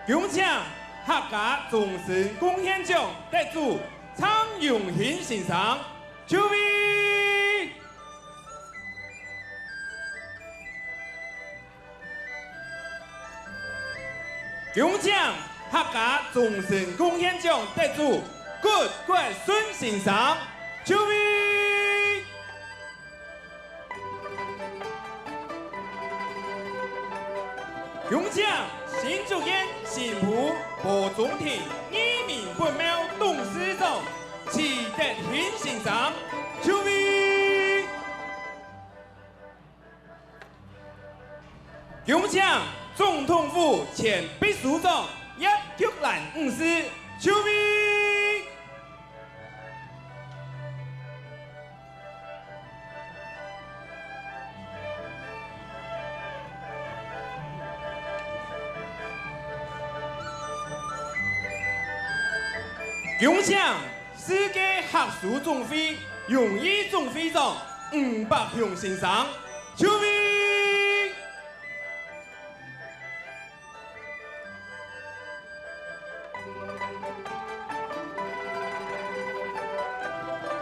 恭请客家终身贡献奖得主苍永兴先生就位。恭请客家终身贡献奖得主郭国顺先生就位。恭请新竹县新浦何中庭移民本庙董事长齐德兴先生就位。恭请总统府前秘书长叶菊兰女士就位。恭请世界学术总会荣誉总会长吴伯雄先生就位。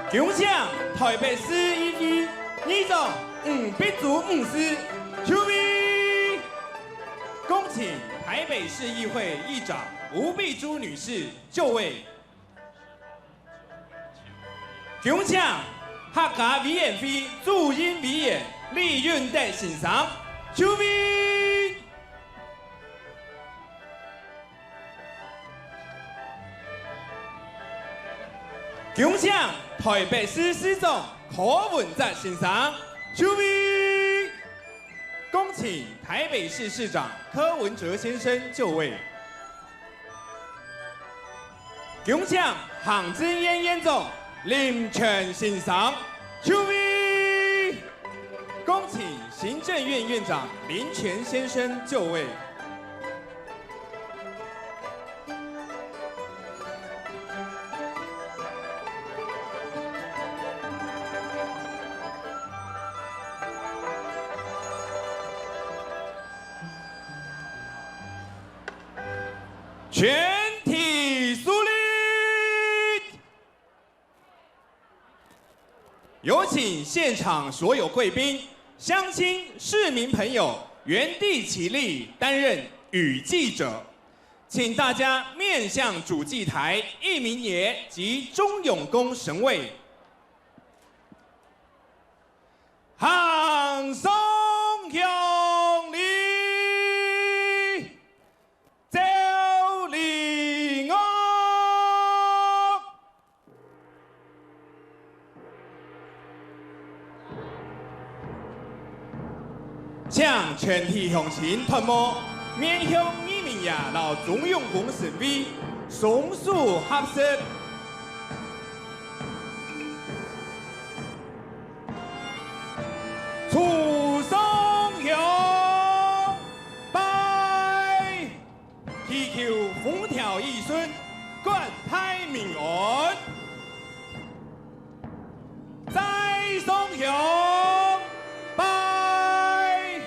恭请台北市议会议长吴必祖女士就位。恭请台北市议会议长吴碧珠女士就位。恭请客家委员会主任委员李运德先生就位。恭请台北市市长柯文哲先生就位。恭请台北市市长柯文哲先生就位。恭请行政院院长林权先生就位。恭请行政院院长林权先生就位。全体肃立。有请现场所有贵宾、乡亲、市民朋友原地起立，担任与祭者。请大家面向主祭台义民爷及忠永宫神位，行送向礼，走礼我。向全体乡亲团幕面向义民爷老忠永宫神位，松树合十。出上香拜，祈求风调雨顺，国泰民安。再上香拜，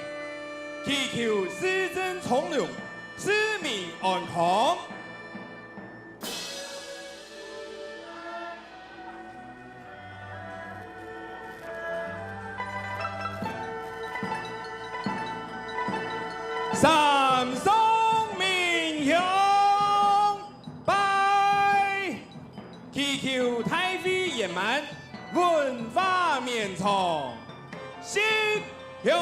祈求市政从容，市民安康。三送民香拜，祈求太妃圆满，文化绵长，吉祥。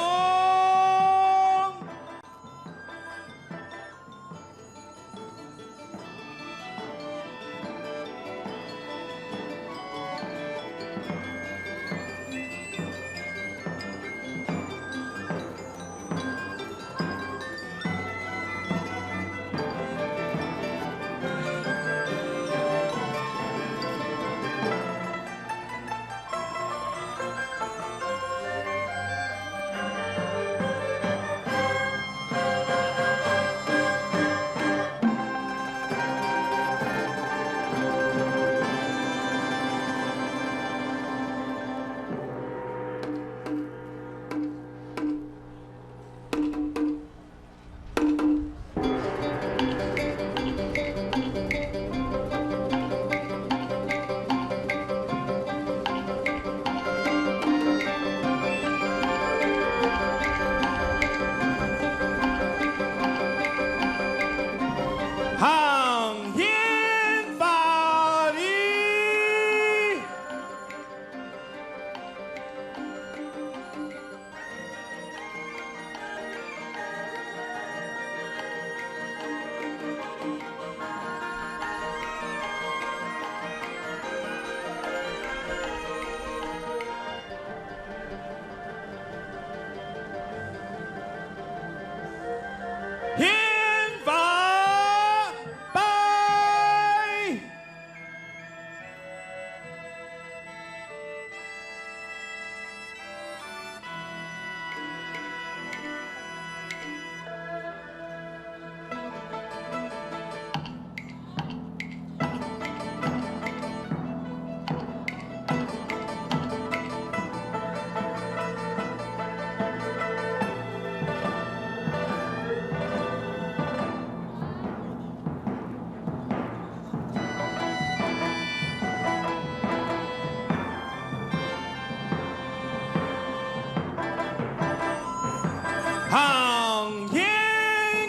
航天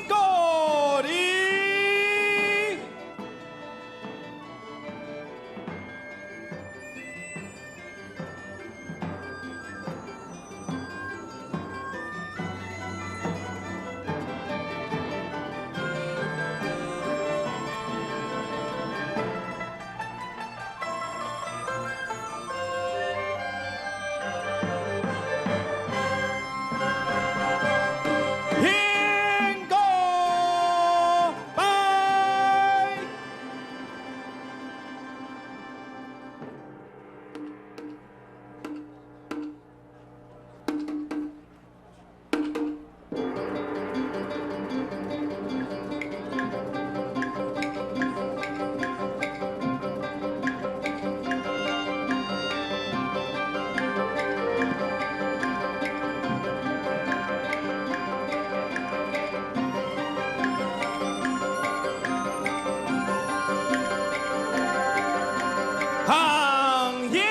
国里。航天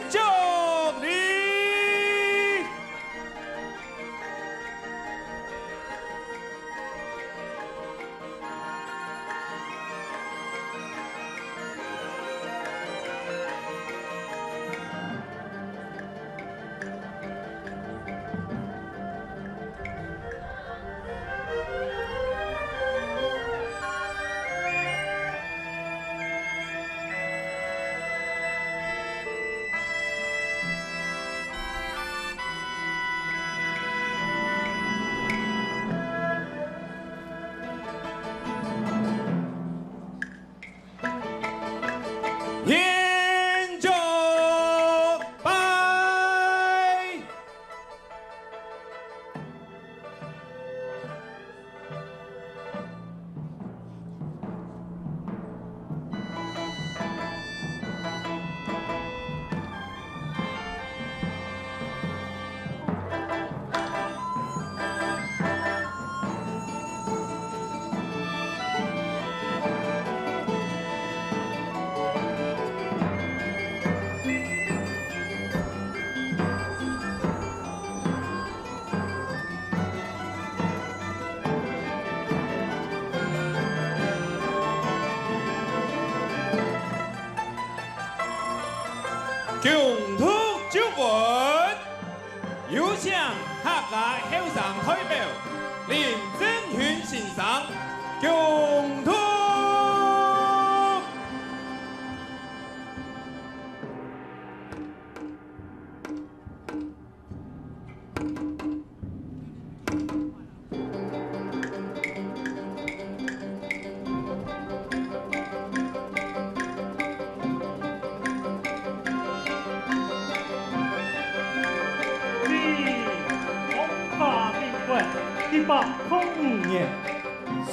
就礼。天就拜。共同就文，有请客家后生代表林正群先生共同。1805年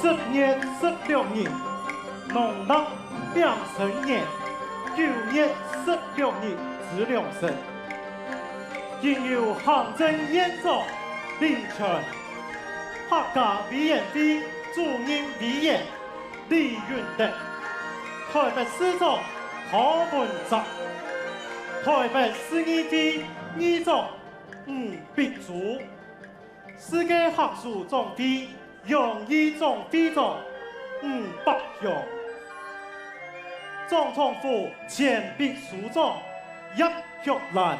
10月16日，农历两神年9月16日至2辰，经由行政院长林权、客家委员会主任委员李云德、台北市长何文哲、台北市议会议长吴必祖、世界学术总会荣誉总会长吴伯雄、总统府前秘书长叶玉兰、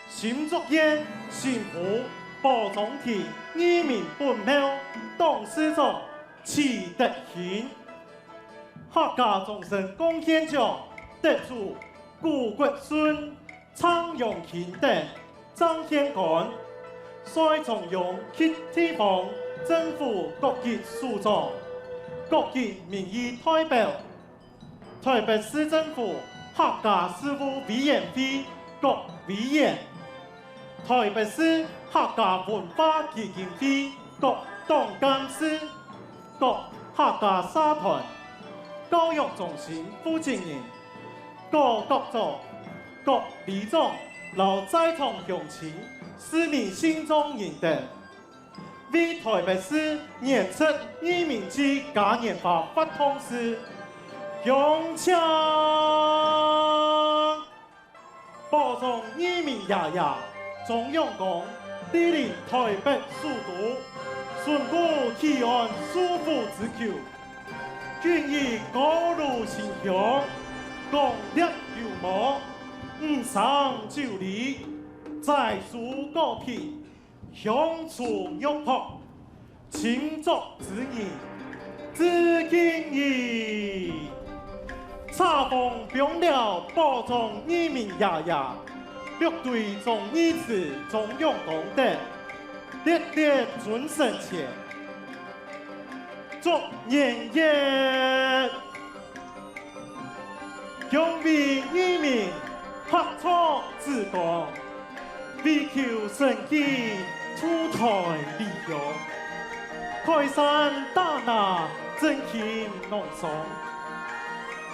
新竹县新湖保总体移民本票董事长齐德兴、客家终身贡献奖得主顾国顺、苍永勤等彰显感。率从容去地方政府各级首长、各级民意代表、台北市政府客家事务委员会各委员、台北市客家文化基金会各董监事、各客家社团、教育中心负责人、各局长、各里长、老在场乡亲。市民心中人等，为台北市年出移民局嘉年华发通知，用枪保障移民爷爷钟永光莅临台北首都，顺古起岸舒服之求，均以高路行向，攻略有谋，5上9里，在蜀高平，乡处玉朴，清浊之意，至今矣。查封兵了，保障人民爷爷。乐队从义士忠勇功德，烈烈尊神前，祝年夜，永为人民发出之光，为求生机出台理想，开山打那振兴农村，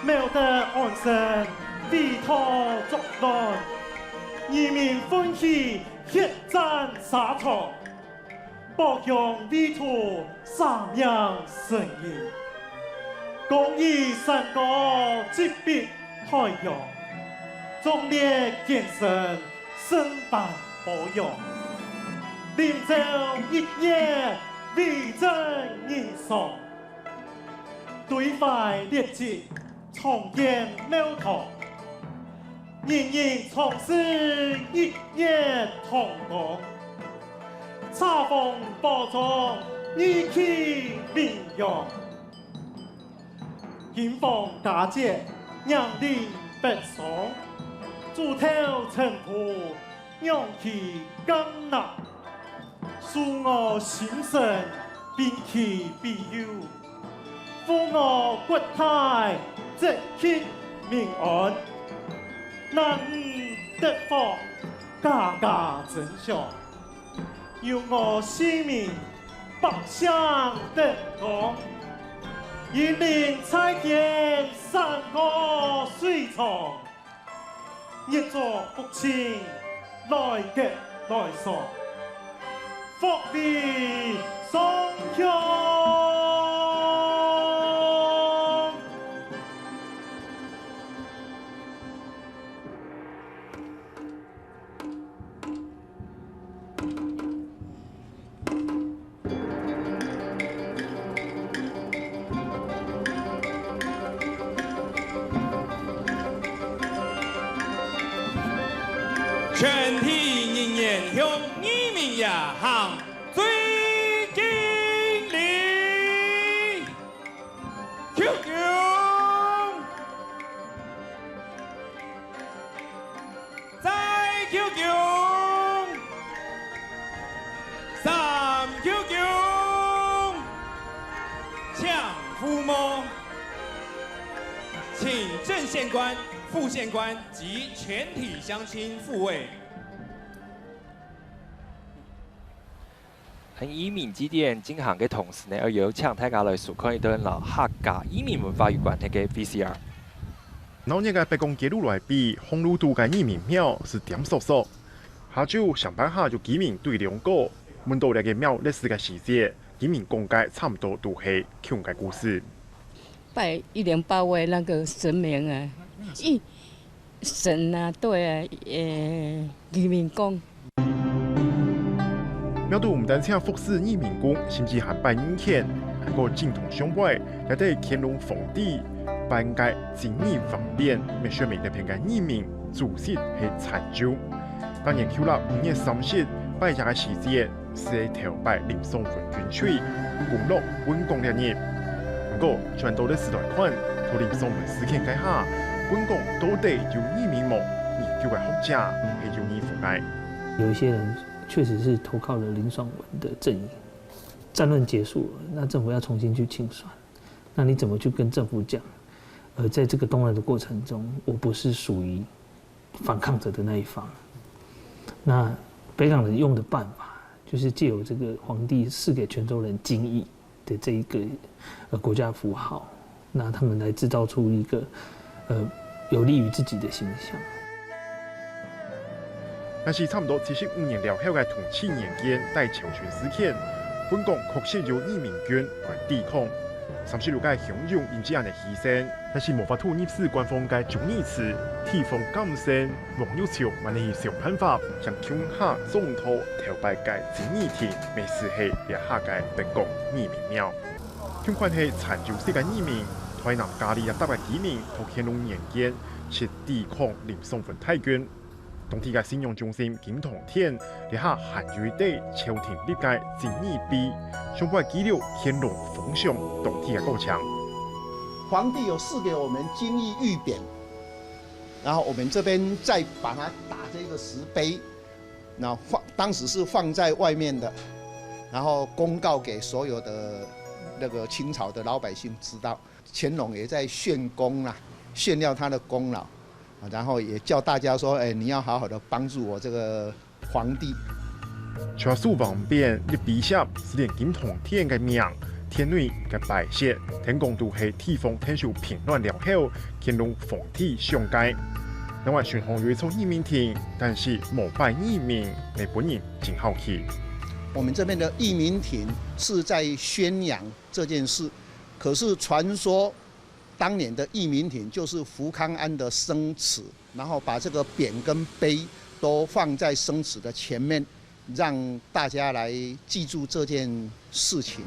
妙德安生，为他作乱。人民欢喜，血战沙场，保乡为土，三命生意，公益山高，疾病海洋，壮烈健身，身板保养，临走一夜，为dân人爽，对外列迹，重建庙堂。人人从事一夜同工，查封保障义气名扬，迎风大节让你北上，主头城府勇气刚纳，恕我心神兵器必有，扶我国泰泽气民安。难得福，家家珍享，有我市民百乡得光，引领彩天山河水长，一座福清来吉来爽，福利双享。全体人员向人民也行最敬礼，求求，再求求，三求求，抢父母，请正县官。副县官及全体乡亲复位。移民基地进行嘅同時呢，我邀請大家來收看一段老客家移民文化有關嘅 VCR。老年嘅白宮街路來比，紅路度嘅移民廟是點索索。下晝上班下就居民對兩個，問到呢個廟歷史嘅細節，居民講解差唔多都係強嘅故事。拜108位那個神明啊。神啊，对啊，移民宫。廟都唔單止服侍移民宮，甚至還拜人前，還個正統上位，也得乾隆皇帝辦個精密方便，沒說明特別嘅移民主席係採購。當然，後來5月30日拜日嘅時節，是頭拜林松雲軍區，公路本港2日。不過，傳到的時代看，同林松雲事件計下。本港到底有移民冇？研究嘅學者係容易覆蓋。有一些人確實是投靠了林爽文的陣營，戰亂結束了，那政府要重新去清算，那你怎麼去跟政府講？而在這個動亂的過程中，我不是屬於反抗者的那一方。那北港人用的辦法，就是借由這個皇帝賜給泉州人金翼的這一個國家符號，那他們來製造出一個有利於自己的形象。但是差唔多75年了後嘅同治年間，大潮船事件，本港確實有移民軍來抵抗， 36屆享用因这样的牺牲，但是无法度入史官方嘅9年次地方感性网友潮，万是想办法向乡下总统投拜嘅真义田，美食系也下届北国移民庙。相关系残旧世界移民，台南嘉义也搭嘅居民，同乾隆年间设抵抗林松芬太君。当地嘅信用中心景同天，底下韩语地朝廷历届真义碑，相关记录乾隆封赏当地嘅过程。皇帝有赐给我们金玉玉匾，然后我们这边再把它打这个石碑，那当时是放在外面的，然后公告给所有的那个清朝的老百姓知道。乾隆也在炫功啦，炫耀他的功劳。然后也叫大家说，你要好好的帮助我这个皇帝。全数旁边的笔下是连金同天的名，天女的摆设，天公都系地方天受平乱了后，乾隆奉体上街。另外，巡航约出移民亭，但是膜拜移民，日本人真好奇。我们这边的义民亭是在宣扬这件事，可是传说。当年的义民亭就是福康安的生祠，然后把这个匾跟碑都放在生祠的前面，让大家来记住这件事情。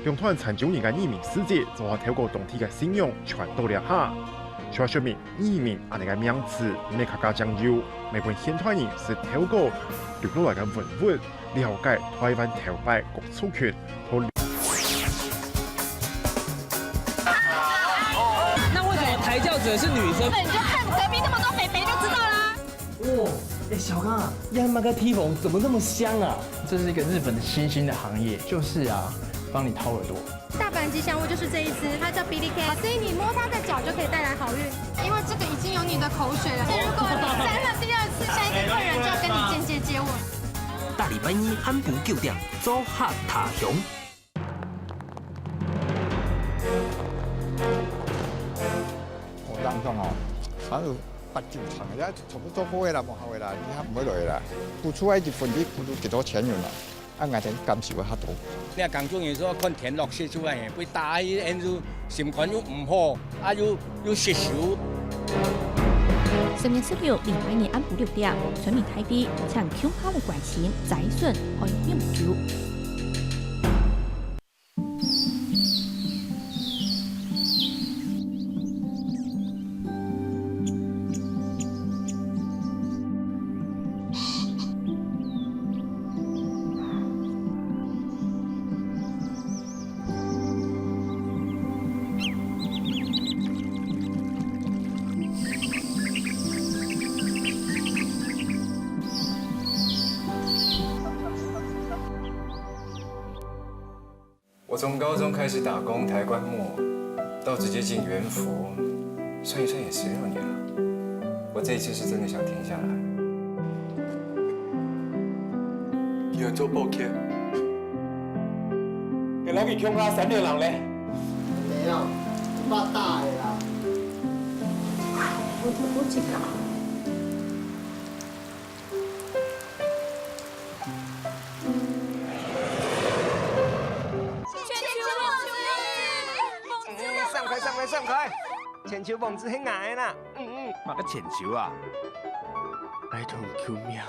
用团残旧人嘅移民世界，就係透過當地嘅信仰傳到了下，就說明移民啊呢個名詞沒較加講究，每本現代人是透過留落來嘅文物了解台灣頭擺各族群和。抬轿子的是女生，那你就看隔壁那么多肥肥就知道啦。哇，小刚啊，亚麻个披风怎么那么香啊？这是一个日本的新兴的行业，就是啊，帮你掏耳朵。大阪吉祥物就是这一只，它叫 BDK， 所以你摸它的脚就可以带来好运，因为这个已经有你的口水了。如果你沾了第二次，下一个客人就要跟你间接接吻。大礼拜一安补9点，组合他乡。人上哦，还有8、9场，而家差不多好嘅啦，冇好嘅啦，而家唔會來啦。付出嘅一份，你付出幾多錢用啦？啊，眼前感受較多。你啊，工作人說看田落雪出來，被打伊因就心肝又唔好，啊又血手。10月16日禮拜日暗晡6點，全面台北將強化嘅關心財損開永久。我从高中开始打工抬棺木，到直接进元福，算一算也16年了。我这一次是真的想停下来。要做报客，你攞佢鄉下省條人咧？沒有，發大啦。我知道。上开，千秋棒子很硬啦。嘛个千秋啊，来同救命！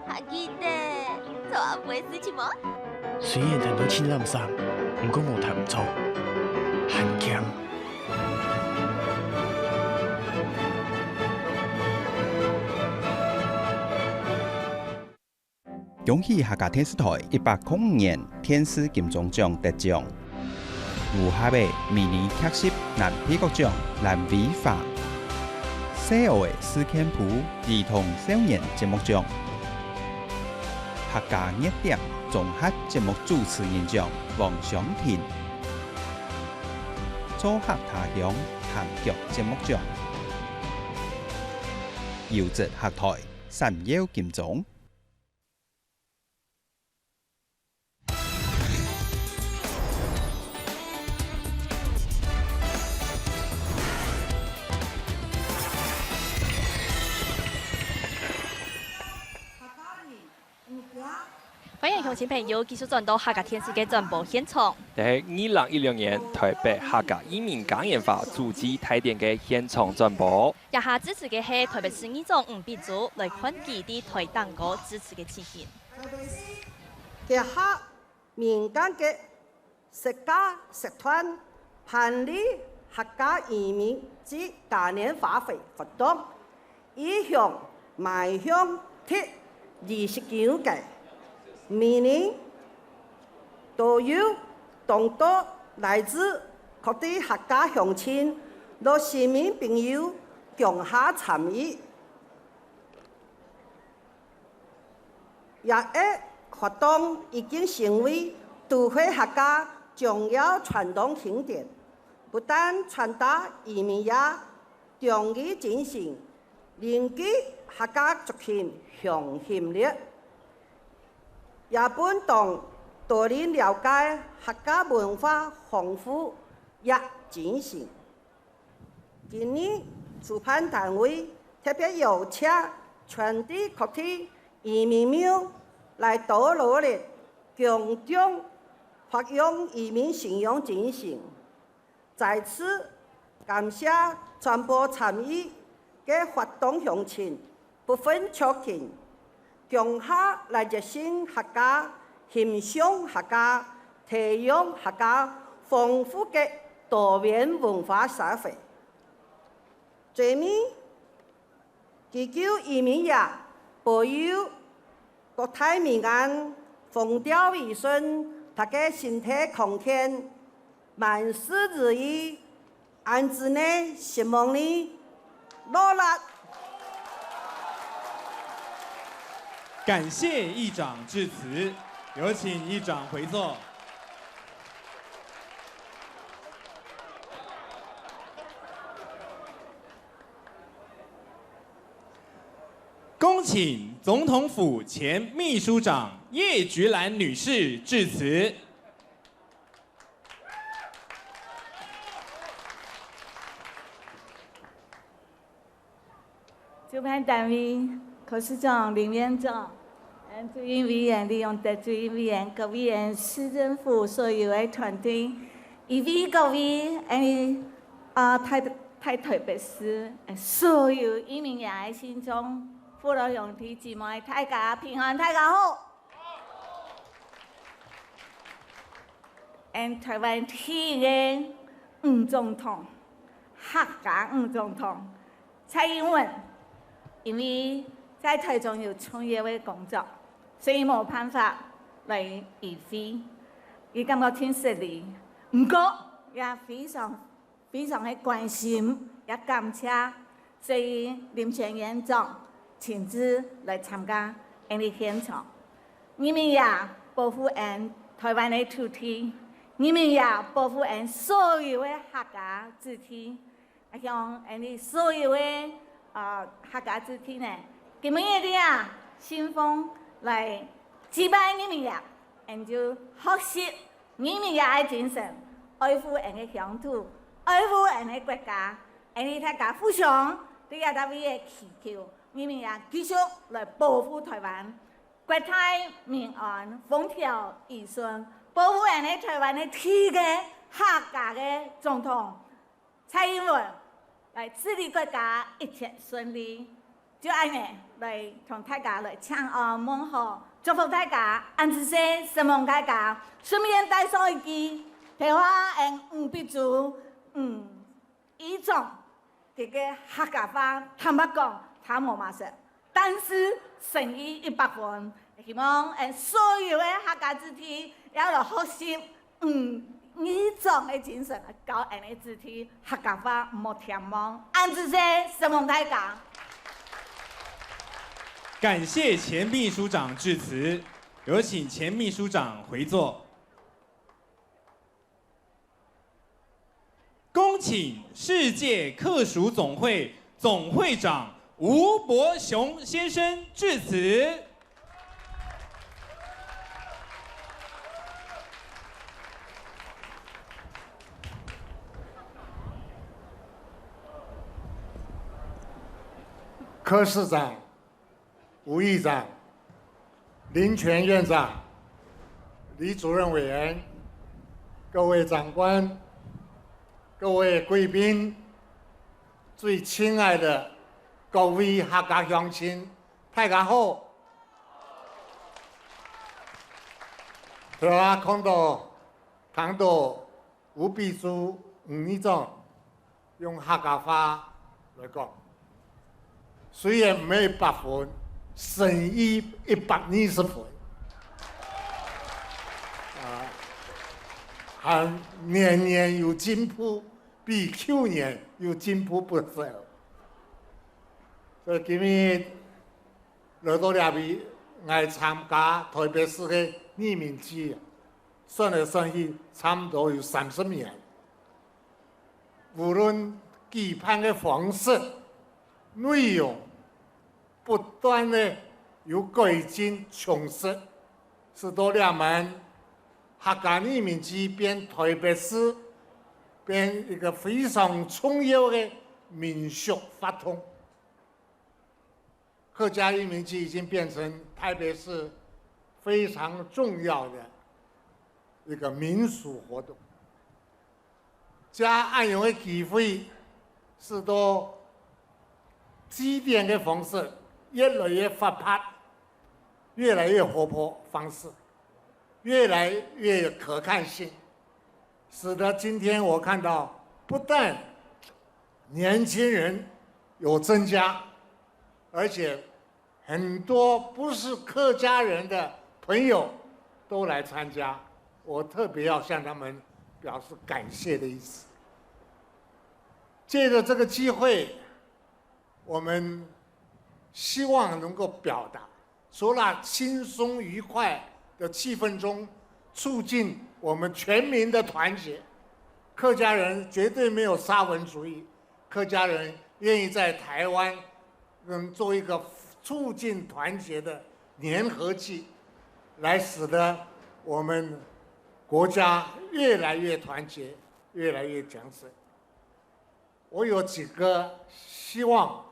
还記得做阿妹事情冇？雖然很多錢攬上，不過我睇唔錯，很強。恭喜客家電視台105年電視金鐘獎得獎，餘下嘅迷你劇集男配角獎男美化，西澳嘅史坎普兒童少年節目獎，客家熱點綜合節目主持人獎黃湘婷，組合他鄉韓劇節目獎，優質客台閃耀金鐘。歡迎乡亲朋友继续转到客家天师嘅转播现场。在2016年台北客家移民感染法主旨台电嘅现场转播。以下支持嘅係台北市議長吳必祖來看基地台黨個支持嘅情形。結合民間嘅社家社團辦理客家移民及嘉年華會活動，意向邁向第29屆，每年都有眾多來自各地客家鄉親和市民朋友共下參與，也活動已經成為都會客家重要傳統慶典，不但傳達移民也重於精神，凝聚客家族群向心力，也本當多人了解客家文化豐富也精神。今年主辦單位特別邀請全地各地移民廟來多努力強調發揚移民信仰精神。在此感謝全部參與嘅活動鄉親，不分族群，共下來熱心客家、欣賞客家、體驗客家豐富嘅多元文化社會。最尾，祈求移民也保佑國泰民安、風調雨順，大家身體康健，萬事如意，安子呢，希望你努力。感謝議長致辭，有請議長回座。恭請總統府前秘書長葉菊蘭女士致辭。主辦單位、科室長、林院長、主任委員、利用的主任委員、各委員、市政府所有的團隊，以及各位台北市所有移民人的心中。父老兄弟姊妹，大家平安，大家好。台灣第一個吳總統，客家吳總統蔡英文，因為在台中有創業的工作，所以冇辦法來移飛。伊感覺挺適利，不過也非常的關心，也感謝，所以林前院長。親自來參加呢個現場，你們也保護台灣的土地，你們也保護所有的客家子弟，像所有的客家子弟呢，佢們一定信奉來祭拜你們也，就學習你們也的精神，愛護的鄉土，愛護的國家，大家互相對大家的祈求。你們也繼續來保護台灣，國泰民安，風調雨順，保護台灣的第一個客家的總統蔡英文來治理國家一切順利，就按呢來同大家來請安問候，祝福大家安子些，希望大家順便帶上一句，台灣吳必祖議長這個客家話坦白講。他冇嘛事，但是誠意100分，希望所有的客家子弟要來學習議長的精神，教人的子弟客家話冇添忘，安子些希望大家。感謝前秘書長致辭，有請前秘書長回座。恭請世界客屬總會總會長吳伯雄先生致辭。柯市長、吴議長、林全院長、李主任委员、各位长官、各位贵宾、最亲爱的各位客家乡亲，大家好！我看到吴秘书吴议长用客家话来讲，虽然没100分，胜于120分。还年年有进步，比去年有进步不少。所以今日来到这边，我参加台北市的移民季，算来算去差不多有30年。无论举办的方式、内容，不断的有改进充实，使到我们客家移民季变台北市变一个非常重要的民俗活动。客家移民季已经变成台北市非常重要的一个民俗活动。加按用的机会，使到祭典的方式越来越活泼，越来越活泼方式。越来越有可看性，使得今天我看到，不但年轻人有增加，而且很多不是客家人的朋友都来参加，我特别要向他们表示感谢的意思。借着这个机会，我们希望能够表达，除了轻松愉快的气氛中，促进我们全民的团结。客家人绝对没有沙文主义，客家人愿意在台湾，做一个促进团结的粘合剂，来使得我们国家越来越团结，越来越强盛。我有几个希望，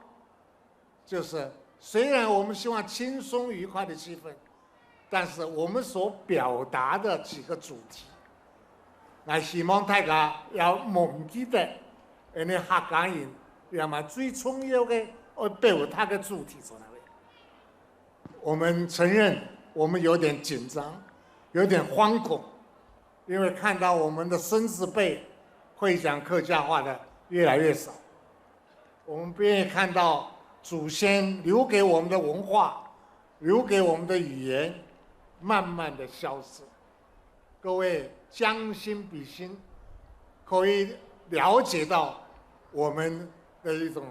就是虽然我们希望轻松愉快的气氛，但是我们所表达的几个主题，我希望大家要忘记的，因为客家人要么最重要的要表达的主题在哪里？我们承认我们有点紧张，有点惶恐，因为看到我们的孙子辈会讲客家话的越来越少，我们不愿意看到祖先留给我们的文化，留给我们的语言慢慢的消失。各位将心比心，可以了解到我们的一种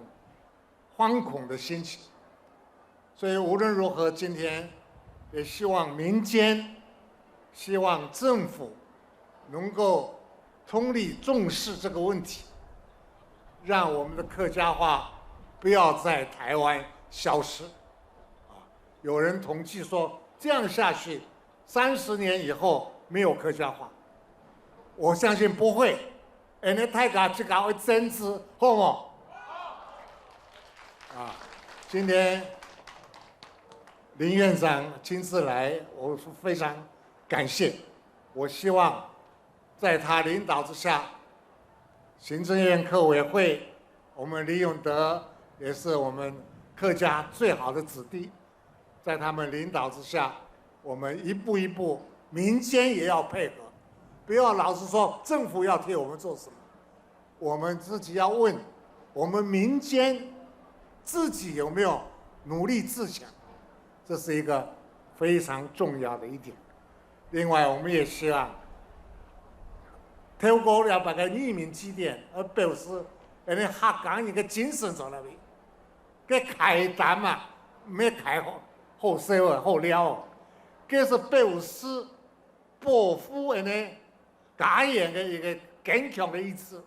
惶恐的心情。所以无论如何，今天也希望民间，希望政府能够通力重视这个问题，让我们的客家话不要在台湾消失。有人统计说，这样下去，30年以后没有客家话，我相信不会。因为大家这个会增值，好不？今天林院长亲自来，我非常感谢。我希望在他领导之下，行政院客委会，我们李永德也是我们客家最好的子弟，在他们领导之下，我们一步一步，民间也要配合，不要老是说政府要替我们做什么，我们自己要问，我们民间自己有没有努力自强，这是一个非常重要的一点。另外，我们也希望透过了把个移民祭典，而表示人家客家人的精神在那边，给开谈嘛，没开好收啊，好料哦，这是表示保护人家家人的一个坚强的意思，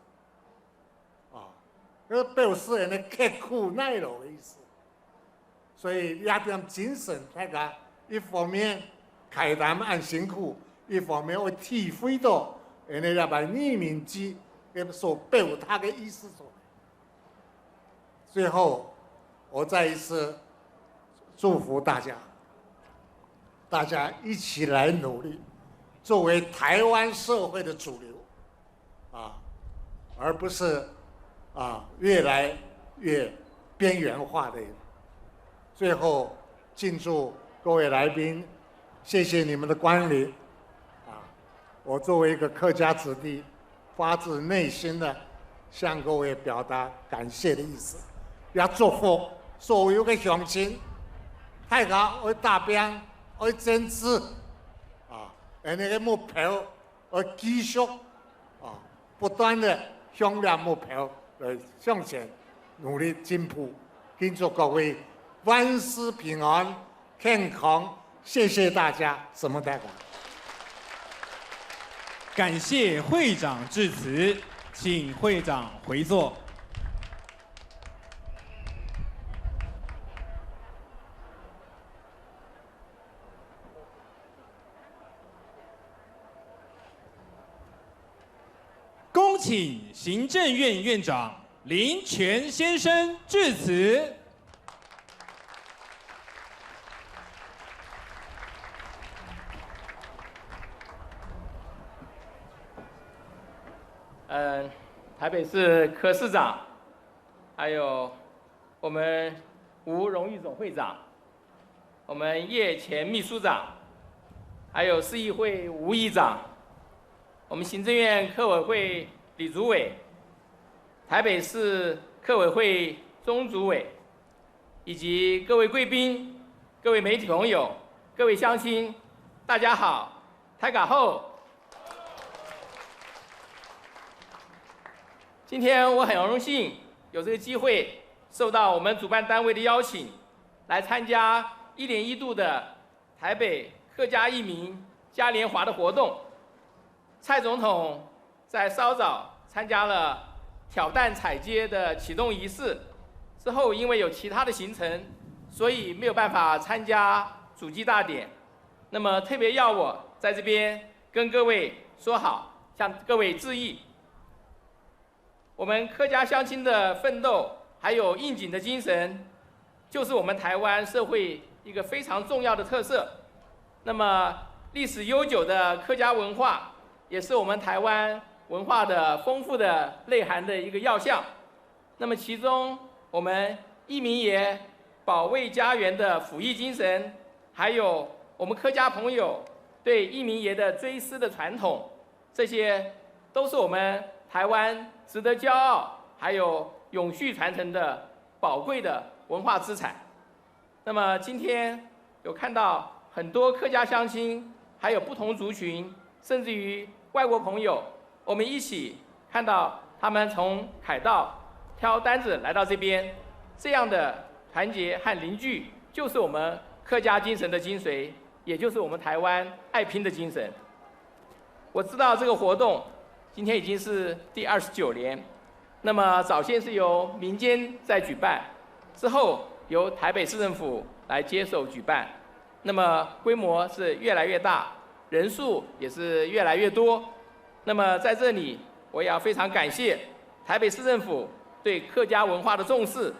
这表示人家刻苦耐劳的意思。所以也点精神，大家一方面开谈按辛苦，一方面会体会到人家要把移民季所表达的意思。最后，我再一次祝福大家，大家一起来努力，作为台湾社会的主流，而不是越来越边缘化的。最后，敬祝各位来宾，谢谢你们的光临。我作为一个客家子弟，发自内心的向各位表达感谢的意思。也祝福所有的乡亲，大家要打拼，要坚持，那个目标要继续，不断的向着目标来向前努力进步。敬祝各位万事平安、健康，谢谢大家，什么大家。感谢会长致辞，请会长回座。恭请行政院院长林权先生致辞。台北市柯市长，还有我们吴荣誉总会长，我们叶前秘书长，还有市议会吴议长，我们行政院客委会李主委，台北市客委会钟主委，以及各位贵宾、各位媒体朋友、各位乡亲，大家好，大家好。今天我很荣幸有这个机会，受到我们主办单位的邀请，来参加1年1度的台北客家移民嘉年华的活动。蔡总统在稍早参加了挑担踩街的启动仪式之后，因为有其他的行程，所以没有办法参加主祭大典。那么特别要我在这边跟各位说好，向各位致意。我们客家乡亲的奋斗，还有应景的精神，就是我们台湾社会一个非常重要的特色。那么历史悠久的客家文化，也是我们台湾文化的丰富的内涵的一个要项。那么其中，我们义民爷保卫家园的辅义精神，还有我们客家朋友对义民爷的追思的传统，这些都是我们台湾值得骄傲，还有永续传承的宝贵的文化资产。那么今天有看到很多客家乡亲，还有不同族群，甚至于外国朋友，我们一起看到他们从凯道挑担子来到这边，这样的团结和凝聚，就是我们客家精神的精髓，也就是我们台湾爱拼的精神。我知道这个活动今天已经是第29年，那么早先是由民间在举办，之后由台北市政府来接手举办，那么规模是越来越大，人数也是越来越多。那么在这里，我也要非常感谢台北市政府对客家文化的重视，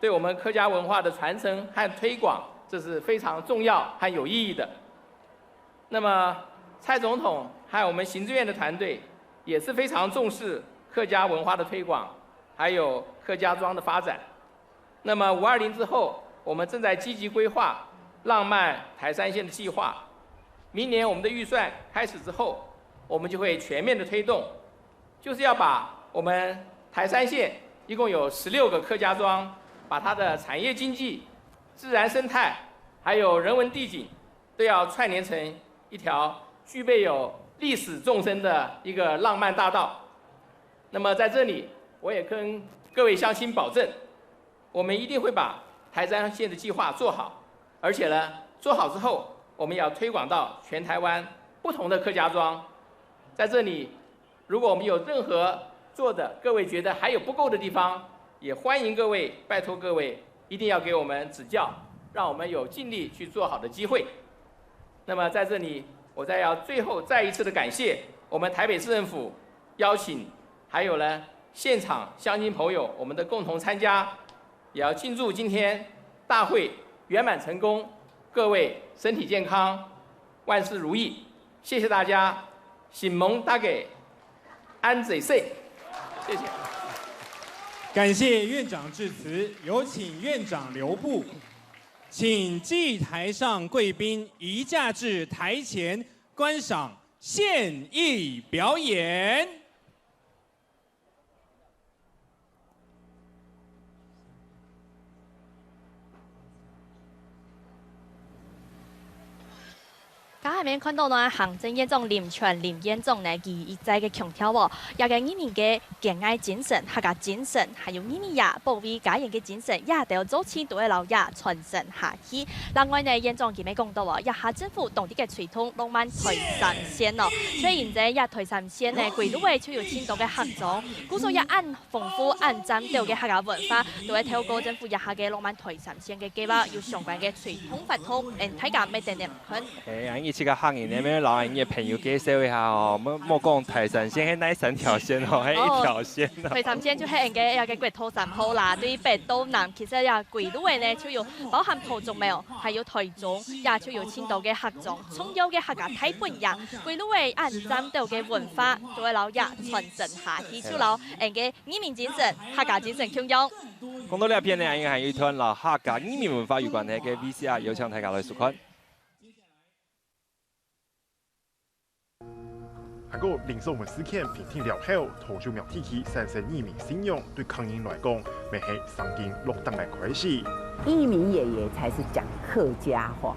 对我们客家文化的传承和推广，这是非常重要和有意义的。那么蔡总统还有我们行政院的团队也是非常重视客家文化的推广，还有客家庄的发展。那么520之后，我们正在积极规划浪漫台三线的计划。明年我们的预算开始之后，我们就会全面的推动，就是要把我们台三线一共有16个客家庄，把它的产业经济、自然生态，还有人文地景，都要串联成一条具备有历史纵深的一个浪漫大道。那么在这里，我也跟各位乡亲保证，我们一定会把台三线的计划做好，而且呢，做好之后，我们也要推广到全台湾不同的客家庄。在这里，如果我们有任何做的，各位觉得还有不够的地方，也欢迎各位，拜托各位一定要给我们指教，让我们有尽力去做好的机会。那么在这里，我要最后再一次的感谢我们台北市政府邀请，还有呢现场乡亲朋友我们的共同参加，也要庆祝今天大会圆满成功，各位身体健康，万事如意。谢谢大家，新蒙大家安嘴岁，谢谢。感谢院长致辞，有请院长留步，请祭台上贵宾移驾至台前观赏现役表演。刚下面看到呢，行政院长林院长呢，伊在嘅强调哦，也嘅人民嘅敬爱精神、客家精神，还有人民也保卫家园嘅精神，也都要做起都会老也传承下去。另外呢，院长佢咪讲到哦，一下政府当地嘅传统浪漫台山线哦，所以现在一台山线呢，贵都会就有千多嘅合作，故所也按丰富、按占到嘅客家文化，都会透过政府一下嘅浪漫台山线嘅计划，有相关嘅传统法通，大家咪定定看。这个客人那边老人嘅朋友介绍一下哦，莫讲台山线，係那3條線哦，係一條線哦。台山線就係人嘅有嘅國土3號啦，對北到南其實也貴都會呢，就有包含桃竹苗，還有台中，也就有青島嘅客莊，重要嘅客家體本也，貴都會按占到嘅文化，都會老也傳承下去，就老人嘅移民精神、客家精神強用。講到呢一篇呢，應該係一團老客家移民文化有關係嘅 VCR，有請大家來收看。韓國零售門事件平定了後，桃竹苗地區產生移民信用，對客人來講，咪係上緊落檔嘅開始。移民爺爺才是講客家話，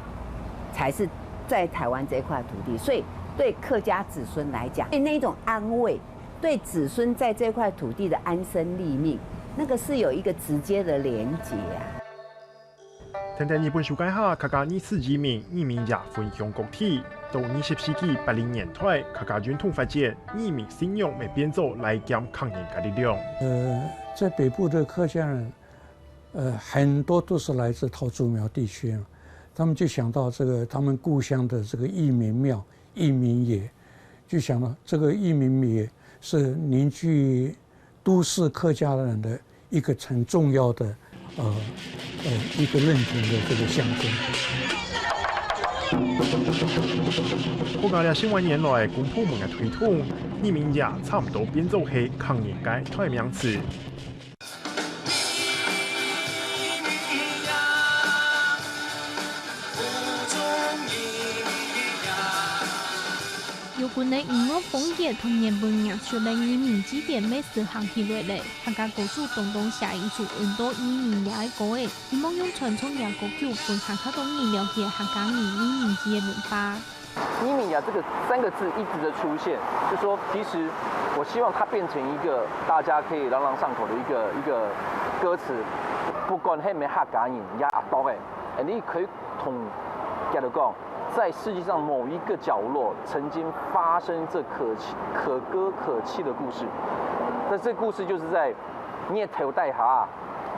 才是在台灣這塊土地，所以對客家子孫來講，對那種安慰，對子孫在這塊土地的安身立命，那個是有一個直接的連結啊。聽聽日本書界下客家二次移民也分享國體。到20世紀80年代，客家傳統發展，移民信用咪變做來減抗人嘅力量。在北部的客家人，很多都是來自桃竹苗地區，他們就想到這個他們故鄉的這個義民廟、義民爺，就想到這個義民爺是凝聚都市客家人的一個很重要的一個認同的這個象徵。客家新萬年來公部門嘅推動，移民也差唔多變做係抗人嘅代名詞。有關的音樂風格同日本藝術的移民祭典美食行起來咧，客家歌手東東下藝術運動移民也係歌嘅，希望用傳統嘅歌曲分享客家人了解客家人移民祭嘅文化。移民呀，這個3個字一直的出現，就說其實我希望它變成一個大家可以朗朗上口的一個歌詞，不管係咪客家人也多嘅，你可以同家人講。在世界上某一個角落，曾經發生這可歌可泣的故事。但這故事就是在你嘅頭戴下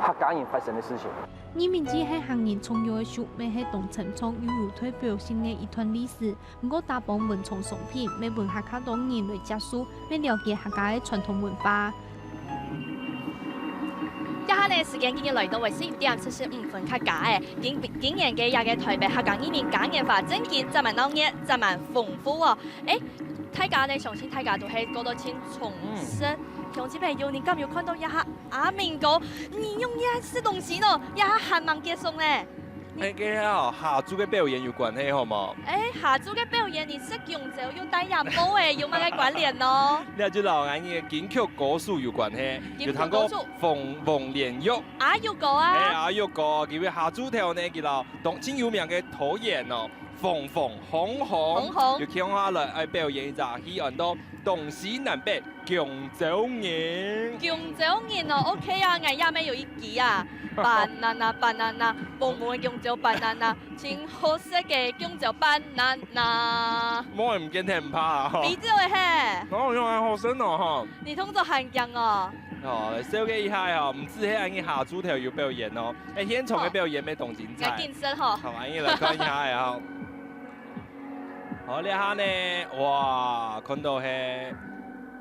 客家人發生的事情。移民祭係行年重要嘅數，咪係當陳倉與有推表性嘅一段歷史。不過大部分文創商品，咪問客家當人類接觸，咪了解客家嘅傳統文化。一下呢，時間已經來到為11點45分，客家嘅今年嘅廿嘅台北客家移民嘉年華整件真係鬧熱，真係豐富喎！大家呢，相信大家都係過到千重生。鄉親朋友，你今日看到一下阿明哥，你用一下吃東西咯，一下還蠻結束呢。跟下晝嘅表演有關係，好冇？下晝嘅表演你識用就用帶人舞有乜嘅關聯咯？你就老眼嘅京劇歌數有關係，就通過鳳連玉。有歌啊！有歌，佢下晝頭呢，佢老當真有名嘅土演哦，紅紅，要聽下來表演就希望到東西南北共走人。共走人哦 ，OK 啊，我也沒有一集啊。banana，鳳凰共走 banana， 青褐色嘅共走 banana。冇人唔見聽唔怕啊！你知道嘅？我用係學生哦，你通作漢鏡哦。小嘅一下哦，唔知係按下晝頭有表演哦，現場嘅表演咩同精彩。健身嗬。好玩意嚟看一下呀！好，呢下呢，哇，看到係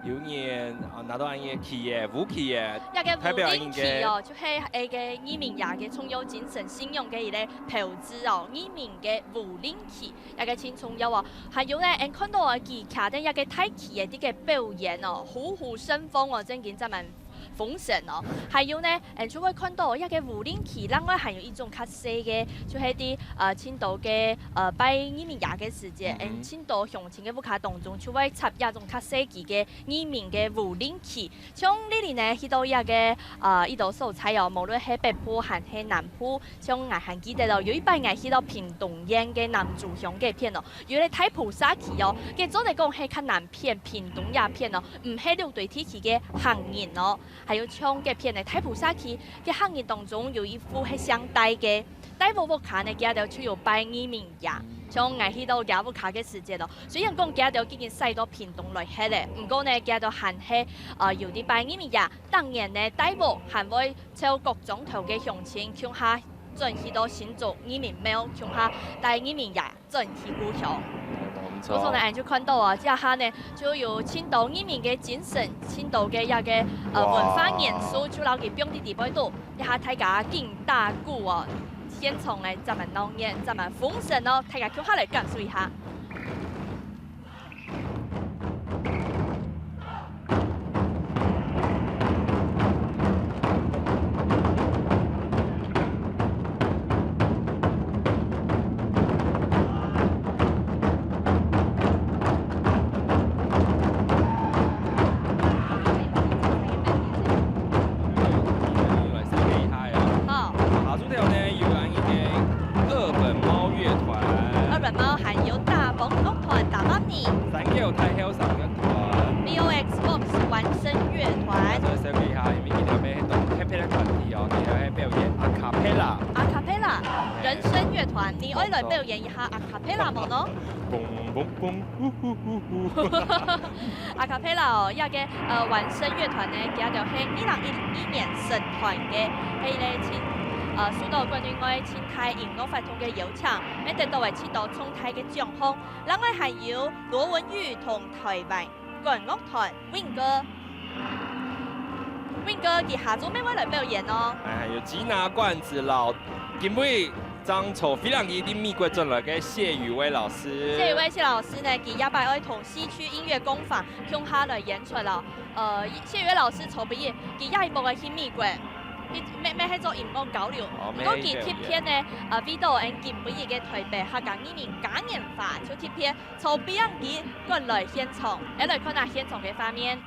有年拿到安嘅企業、武企業，一個武林旗哦，就係一個移民呀嘅充有精神信用嘅一個投資哦，移民嘅武林旗一個輕重要哦，還有咧，我看到啊，佢卡啲一個太旗嘅啲嘅表演哦，虎虎生風哦，真係真係豐盛哦。還有呢，就會看到一個武林旗，另外還有一種較細嘅，就係啲青島嘅擺移民呀嘅時節，青島鄉親嘅武卡當中，就會插一種較細旗嘅移民嘅武林旗。像呢年呢，去到一個呢度素材哦，無論係北部還係南部，像我還記得咯，有一擺我去到屏東縣嘅南竹鄉嘅片哦，有咧睇菩薩旗哦，嘅總嚟講係較南片屏東也片哦，唔係六對天旗嘅行人哦。還有像嘅片呢，睇菩薩旗嘅行人當中有一副係相帶嘅，帶部武卡呢，佢就出有擺移民呀。像我去到嘅武卡嘅時節咯，雖然講佢就已經駛到屏東來去咧，唔過呢佢就還係有啲擺移民呀。當然呢，帶部還會朝各種頭嘅鄉親向下轉去到新竹移民廟，向下帶移民呀轉去故鄉。我從呢，就看到啊，之下呢就有青島移民嘅精神，青島嘅一個文化元素，就留佢表啲地位度，一下睇下勁大鼓哦，先從嚟咱們農業、咱們豐盛哦，睇下向下嚟感受一下。你可以來表演一下阿卡貝拉冇咯？阿卡貝拉哦，一個環聲樂團呢，佢就係2011年成團嘅，係咧受到國內外青台音樂發通嘅邀請，得到為青島總台嘅獎項。另外還有羅文玉同台灣管樂團 Win 哥。Win 哥佢下晝咩位來表演哦？還有吉拿罐子老今尾張籌非常一定密國進來嘅謝宇威老師。謝宇威謝老師呢，佢一擺愛同西區音樂工坊向下來演出啦。謝宇威老師籌備佢下一步嘅去密國，咩喺做音樂交流。如果佢貼片呢，video 誒今尾嘅台北客家移民嘉年華就貼片籌備佢過來現場，一來看下現場嘅畫面。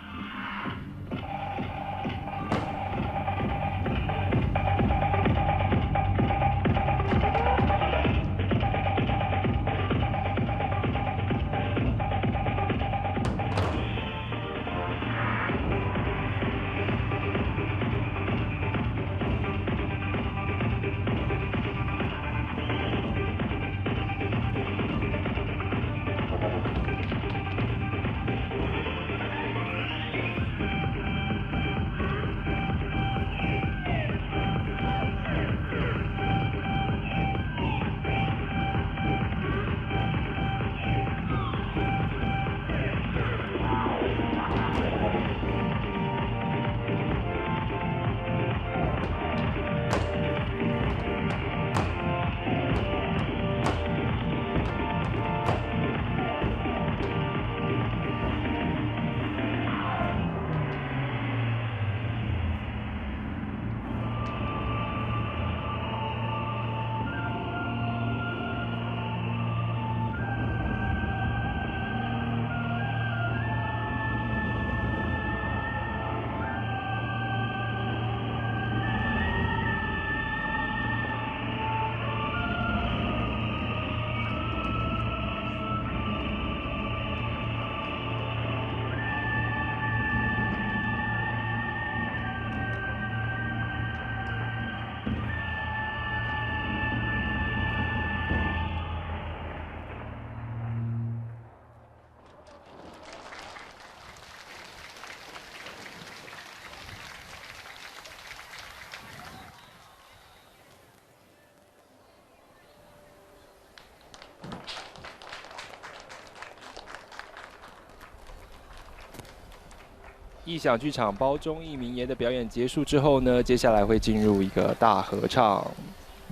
异想剧场包中义民爷的表演结束之后呢，接下来会进入一个大合唱。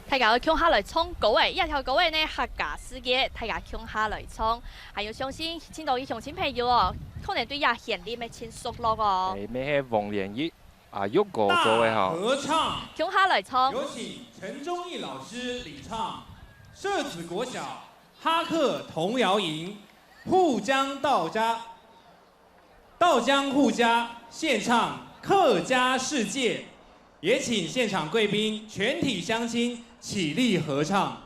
大家去向下来唱歌诶，一条歌诶呢客家世界，大家向下来唱。还有相信见到以乡亲朋友哦，可能对也献礼咪亲熟咯个。咩係黃連益啊喐過咗嘅嚇。合唱，向下來唱。有請陳忠義老師領唱社子國小哈客童謠營滬江道江互家獻唱客家世界，也請現場貴賓全體鄉親起立合唱。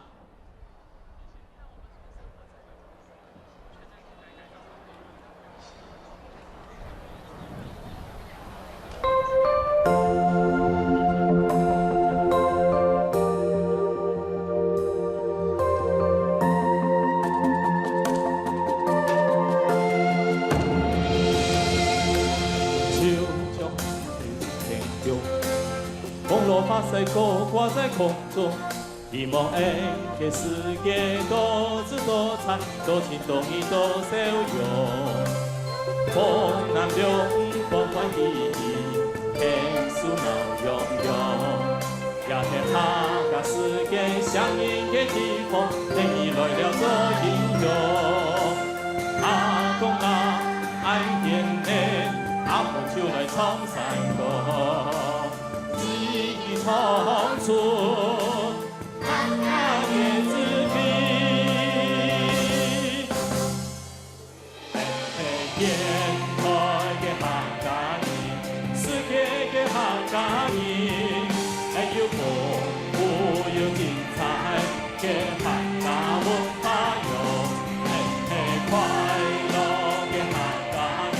在高挂在空中，希望下个世界多姿多彩，多情多义多笑容。风南流，风关意义，天树闹涌涌。也是他个世界相应的地方，人已来了做英雄。阿公啊，爱点呢，阿婆就来唱山歌。唱出客家的子弟，天台的客家人，世界的客家人，有丰富有精彩的客家文化哟，快樂的客家人，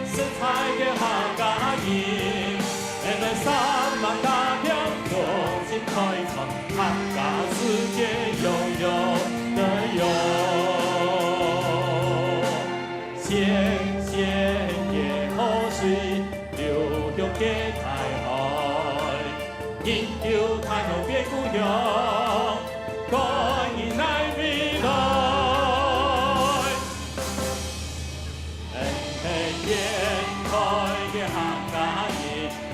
色彩的客家人，三萬大。開創客家世界悠悠的悠，鹹鹹嘅河水流向嘅大海，迎着太陽嘅故鄉，歡迎來未來。煙開嘅客家人，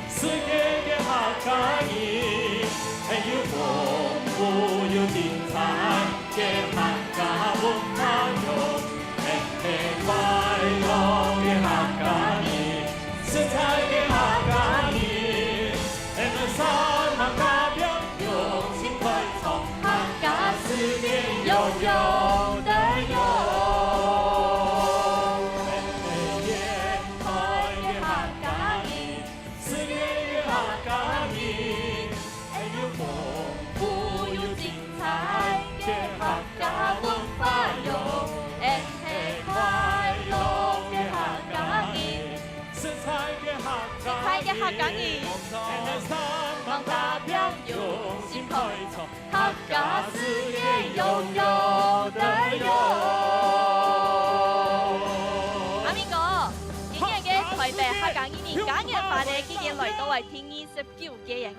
世界嘅客家人。有豐富有精彩嘅客家文化喲，快樂嘅客家人，色彩嘅客家人，三萬代表用心推崇客家世界悠悠的悠。煙開嘅客家人，世界嘅客家人。豐富又精彩嘅客家文化喲，快樂嘅客家人，色彩嘅客家人，三大表用心推崇客家世界悠悠的悠。阿明哥，今年嘅台北客家移民嘉年華呢，今年來到係第29屆嘅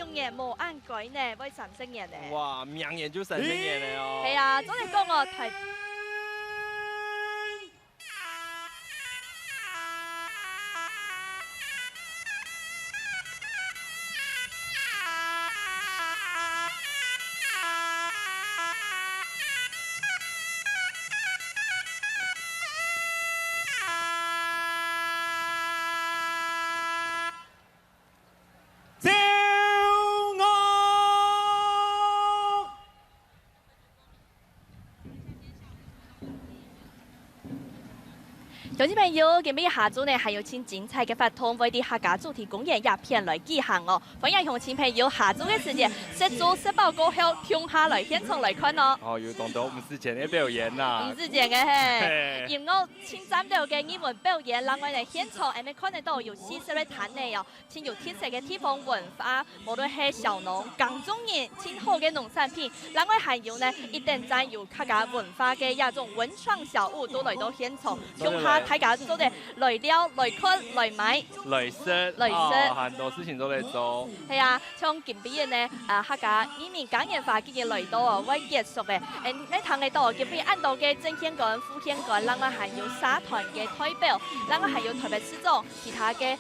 ，2016年冇按改呢，會30年呢。哇，明年就30年了哦。係啊，總係講我台。乡亲朋友，今日下晝呢還有請精彩嘅活動，為啲客家主題公演也片來舉行哦。歡迎鄉親朋友下晝嘅時間，10:18過後向下來現場來看哦。哦，有當到吳志健嘅表演啦。吳志健嘅係，音樂請站到嘅英文表演，另外嚟現場，你看得到有40個攤呢哦，請有特色嘅地方文化，無論係小農、耕種人，請好嘅農產品，另外還有呢一定站有客家文化嘅一種文創小物都來到現場，向下。大家做的来了、来看、来买、来食，来食，很多事情都在做。係啊，像今邊呢，客家移民講研發今日來到哦，會結束嘅。你睇得到今邊按到嘅政獻官、副獻官，另外還有社團嘅代表，另外還有台北市長，其他嘅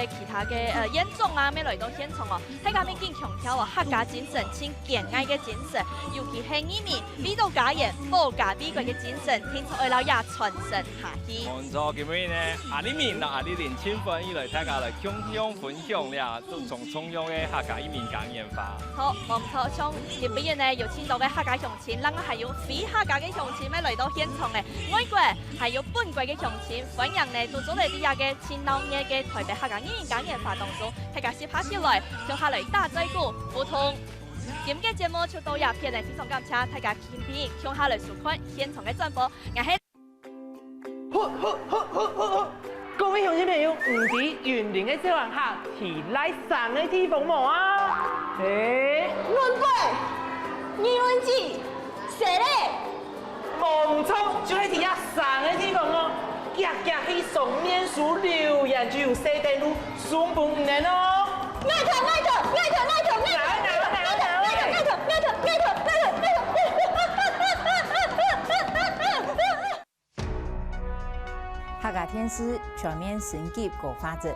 其他嘅演總啊，咩來到現場哦。大家咪見強調哦，客家精神、親敬愛嘅精神，尤其係移民呢度家人保家衛國嘅精神，聽出來了也傳承下去。冇錯，今日呢，呢面啦，呢年千分以來，大家來共享分享啦，都從中央嘅客家移民講研發。好，冇錯，像今邊呢有千多嘅客家鄉親，另外還有非客家嘅鄉親咩來到現場嘅，外國還有本國嘅鄉親，歡迎呢都做嚟啲呀嘅前兩日嘅台北客家移民講研發當中，大家先拍起來，向下來打招呼互動。今嘅節目就到這片呢，非常感謝大家今天向下來收看現場嘅轉播，我係。各位鄉親朋友，唔知園林嘅小黃客提來上嘅地方冇啊？論輩，議論字，寫咧。冇錯，就係提下上嘅地方哦。日日去上面書留言就有四段路，上半年哦。客家天師全面升級國發展，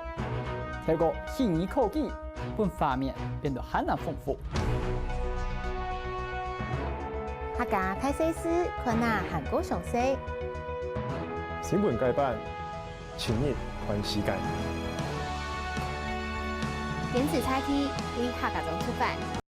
透過虛擬科技，本畫面變得很難豐富。客家太細師看那韓國上色，新聞改版，親日歡喜感。電子菜梯為客家中出版。